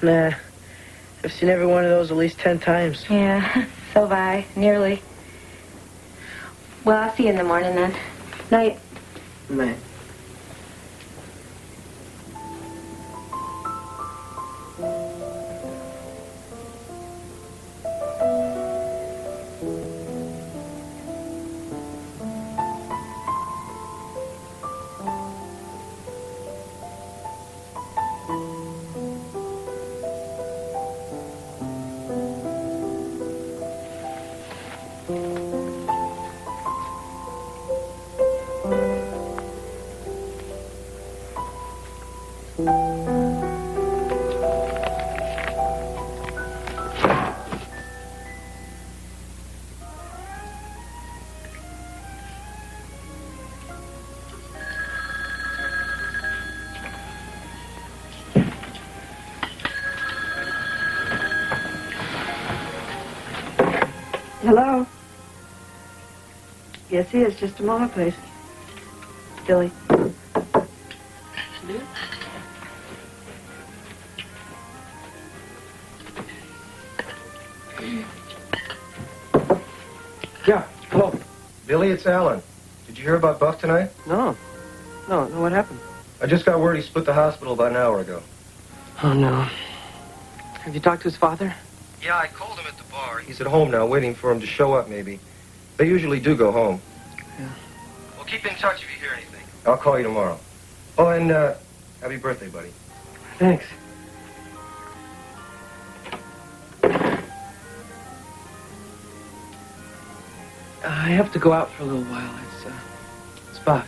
Nah. I've seen every one of those at least 10 times. Yeah, so have I. Nearly. Well, I'll see you in the morning, then. Night. Night. Hello? Yes, he is. Just a moment, please. Billy. Yeah, hello. Billy, it's Alan. Did you hear about Buff tonight? No, what happened? I just got word he split the hospital about an hour ago. Oh, no. Have you talked to his father? Yeah, I called him at the bar. He's at home now, waiting for him to show up, maybe. They usually do go home. Yeah. Well, keep in touch if you hear anything. I'll call you tomorrow. Oh, and, happy birthday, buddy. Thanks. I have to go out for a little while. It's Buff.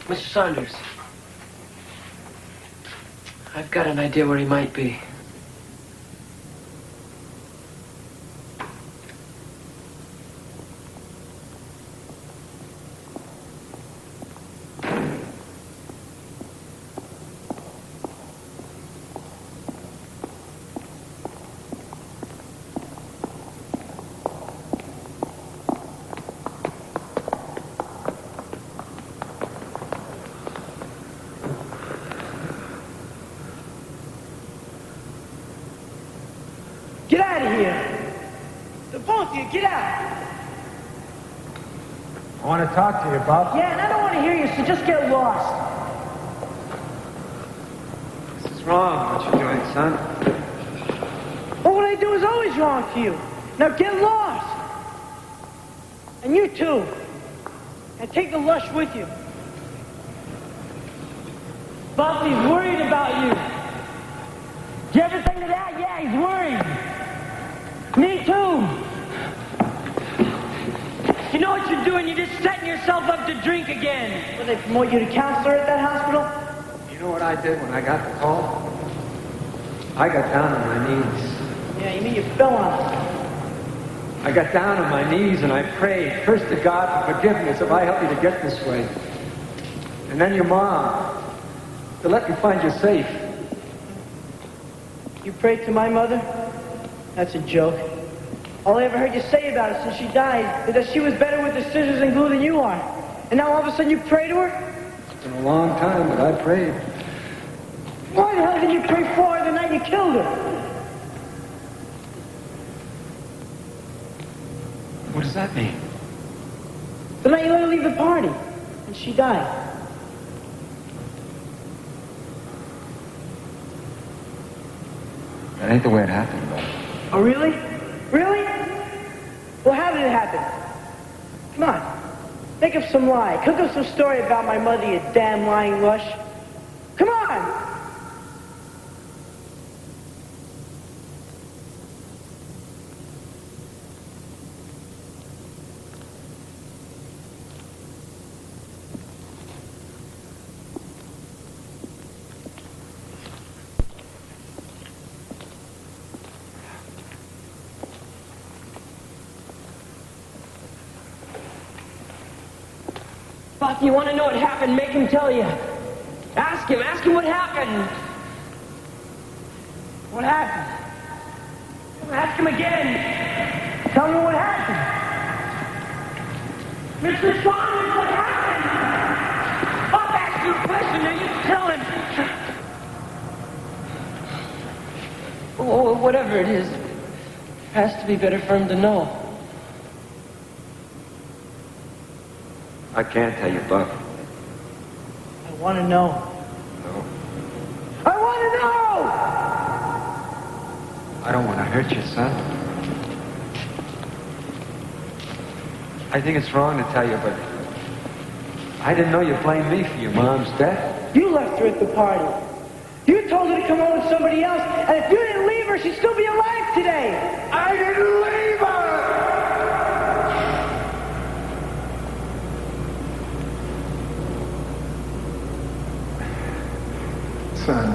Mr. Saunders, I've got an idea where he might be. Get out of here! The both of you, get out! I want to talk to you, Buff. Yeah, and I don't want to hear you, so just get lost. This is wrong, what you're doing, son. Well, what I do is always wrong to you. Now get lost! And you too. And take the lush with you. Buffy's worried about you. Did you ever think of that? Yeah, he's worried. Me too. You know what you're doing? You're just setting yourself up to drink again. Will they promote you to counselor at that hospital? You know what I did when I got the call? I got down on my knees. Yeah, you mean you fell on it. I got down on my knees and I prayed, first to God for forgiveness if I helped you to get this way. And then your mom, to let me find you safe. You prayed to my mother? That's a joke. All I ever heard you say about her since she died is that she was better with the scissors and glue than you are. And now all of a sudden you pray to her? It's been a long time, but I prayed. Why the hell didn't you pray for her the night you killed her? What does that mean? The night you let her leave the party. And she died. That ain't the way it happened, though. Oh, really? Really? Well, how did it happen? Come on. Make up some lie. Cook up some story about my mother, you damn lying lush. Come on! Buff, you want to know what happened? Make him tell you. Ask him what happened. What happened? Ask him again. Tell me what happened. Mr. Saunders, what happened? Buff asked you a question, now you tell him. Oh, whatever it is, has to be better for him to know. I can't tell you, Buck. I want to know. No. I want to know! I don't want to hurt you, son. I think it's wrong to tell you, but I didn't know you blamed me for your mom's death. You left her at the party. You told her to come home with somebody else, and if you didn't leave her, she'd still be alive today. I didn't leave her! Son,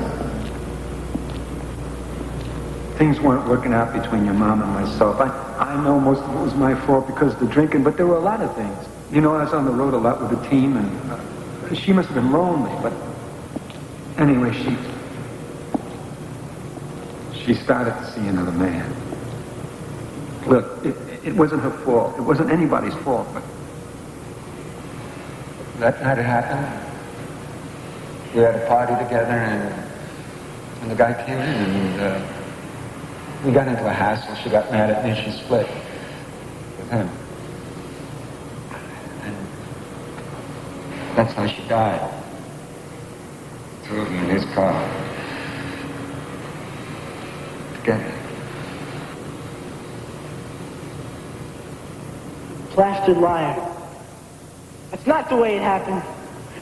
things weren't working out between your mom and myself. I know most of it was my fault because of the drinking, but there were a lot of things. You know, I was on the road a lot with the team, and she must have been lonely, but anyway, she started to see another man. Look, it wasn't her fault. It wasn't anybody's fault, but that night it happened. We had a party together, and the guy came in, and we got into a hassle. She got mad at me, she split with him. And that's how she died. Two of them in his car. Together. Plastered liar. That's not the way it happened.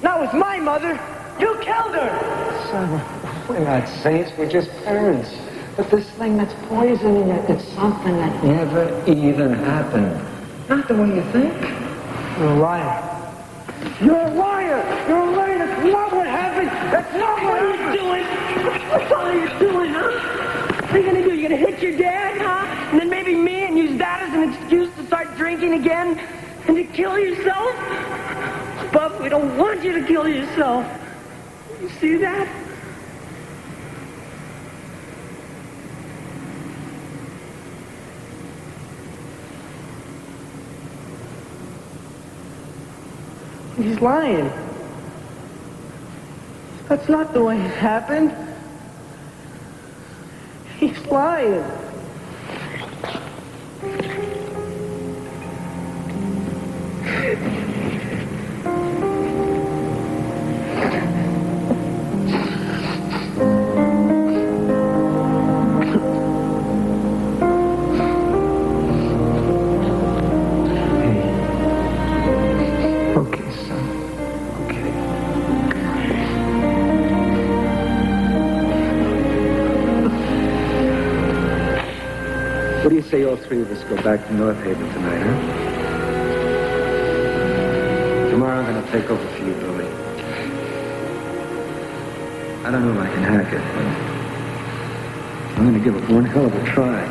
Not with my mother. You killed her! Son, we're not saints, we're just parents. But this thing that's poisoning it, it's something that never even happened. Not the way you think. You're a liar. You're a liar! You're a liar! That's not what happened! That's not what you're doing! What the hell are you doing, huh? What are you gonna do? You gonna hit your dad, huh? And then maybe me and use that as an excuse to start drinking again? And to kill yourself? Buff, we don't want you to kill yourself. You see that? He's lying. That's not the way it happened. He's lying. What do you say all three of us go back to North Haven tonight, huh? Tomorrow I'm going to take over for you, Billy. I don't know if I can hack it, but I'm going to give it one hell of a try.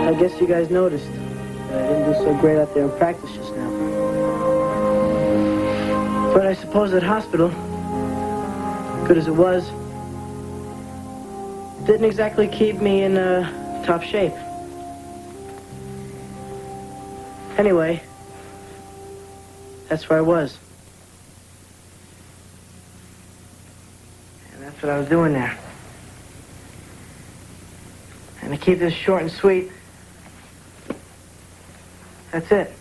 I guess you guys noticed that I didn't do so great out there in practice just now. But I suppose that hospital, good as it was, didn't exactly keep me in top shape. Anyway, that's where I was. And that's what I was doing there. And to keep this short and sweet, that's it.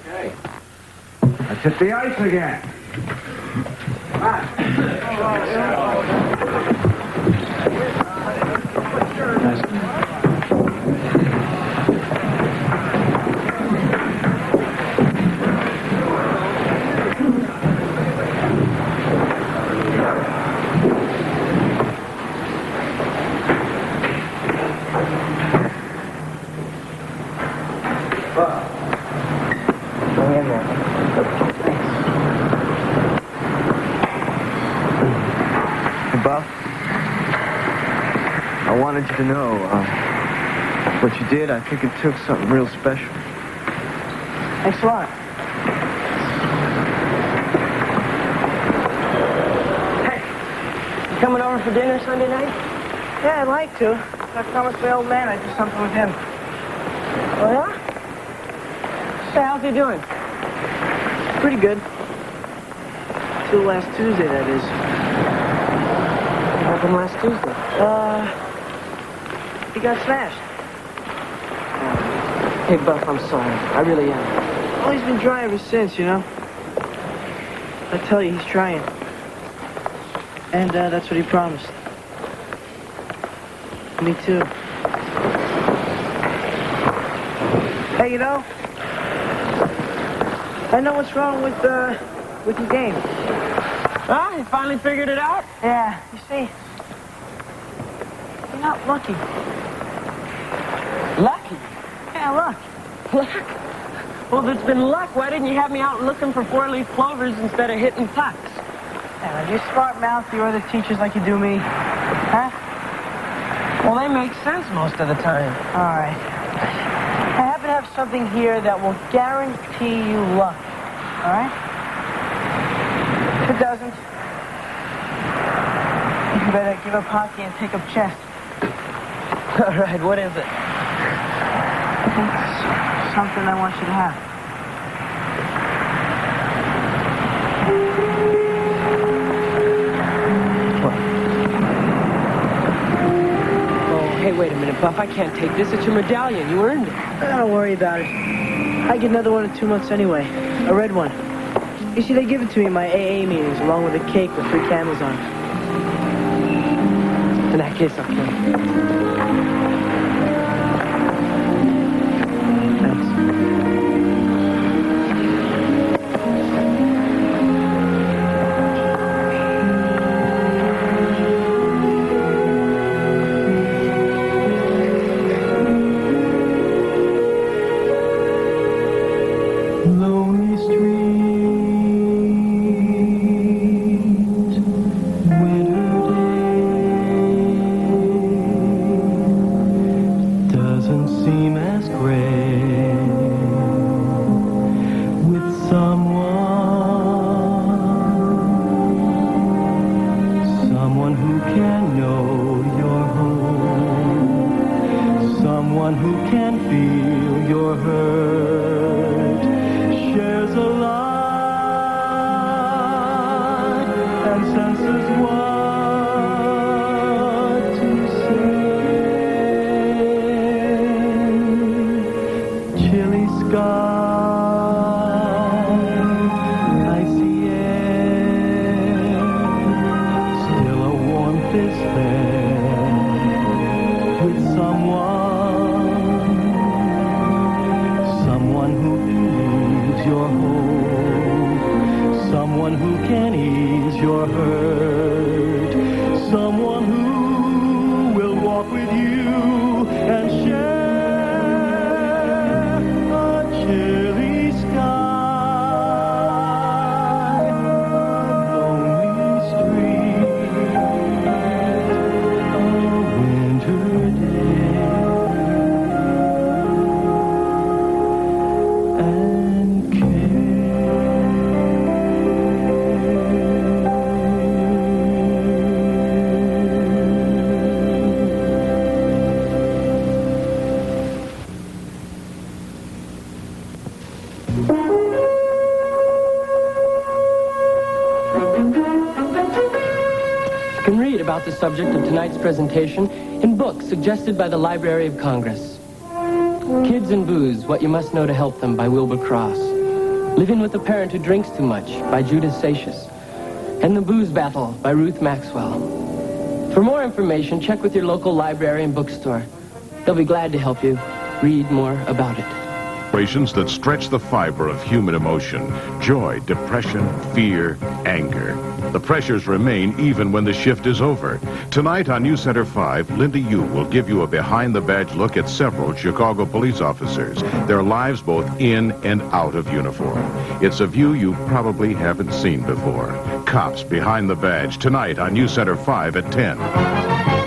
Okay. Let's hit the ice again. I wanted you to know, what you did, I think it took something real special. Thanks a lot. Hey, you coming over for dinner Sunday night? Yeah, I'd like to. I promised my old man I'd do something with him. Oh, yeah? So how's he doing? Pretty good. Till last Tuesday, that is. What happened last Tuesday? He got smashed. Hey, Buff, I'm sorry. I really am. Well, he's been trying ever since, you know. I tell you, he's trying. And that's what he promised. Me too. Hey, you know, I know what's wrong with your game. Ah, you finally figured it out? Yeah, you see, you're not lucky. Lucky? Yeah, luck. Luck? Well, if it's been luck, why didn't you have me out looking for four-leaf clovers instead of hitting pucks? Yeah, you smart mouth your other teachers like you do me. Huh? Well, they make sense most of the time. All right. I happen to have something here that will guarantee you luck. All right? If it doesn't, you better give up hockey and take up chess. All right, what is it? It's something I want you to have. Oh, hey, wait a minute, Buff. I can't take this. It's your medallion. You earned it. Don't worry about it. I get another one in 2 months anyway. A red one. You see, they give it to me in my AA meetings, along with a cake with 3 candles on it. In that case, I'll play. Lonely street, winter day doesn't seem as gray with someone who can know your home, someone who can feel your hurt, shares a light and senses what to say. subject of tonight's presentation in books suggested by the Library of Congress. Kids and Booze, What You Must Know to Help Them by Wilbur Cross. Living with a Parent Who Drinks Too Much by Judith Satius. And The Booze Battle by Ruth Maxwell. For more information, check with your local library and bookstore. They'll be glad to help you read more about it. Situations that stretch the fiber of human emotion. Joy, depression, fear, anger. The pressures remain even when the shift is over. Tonight on News Center 5, Linda Yu will give you a behind-the-badge look at several Chicago police officers, their lives both in and out of uniform. It's a view you probably haven't seen before. Cops Behind the Badge, tonight on News Center 5 at 10.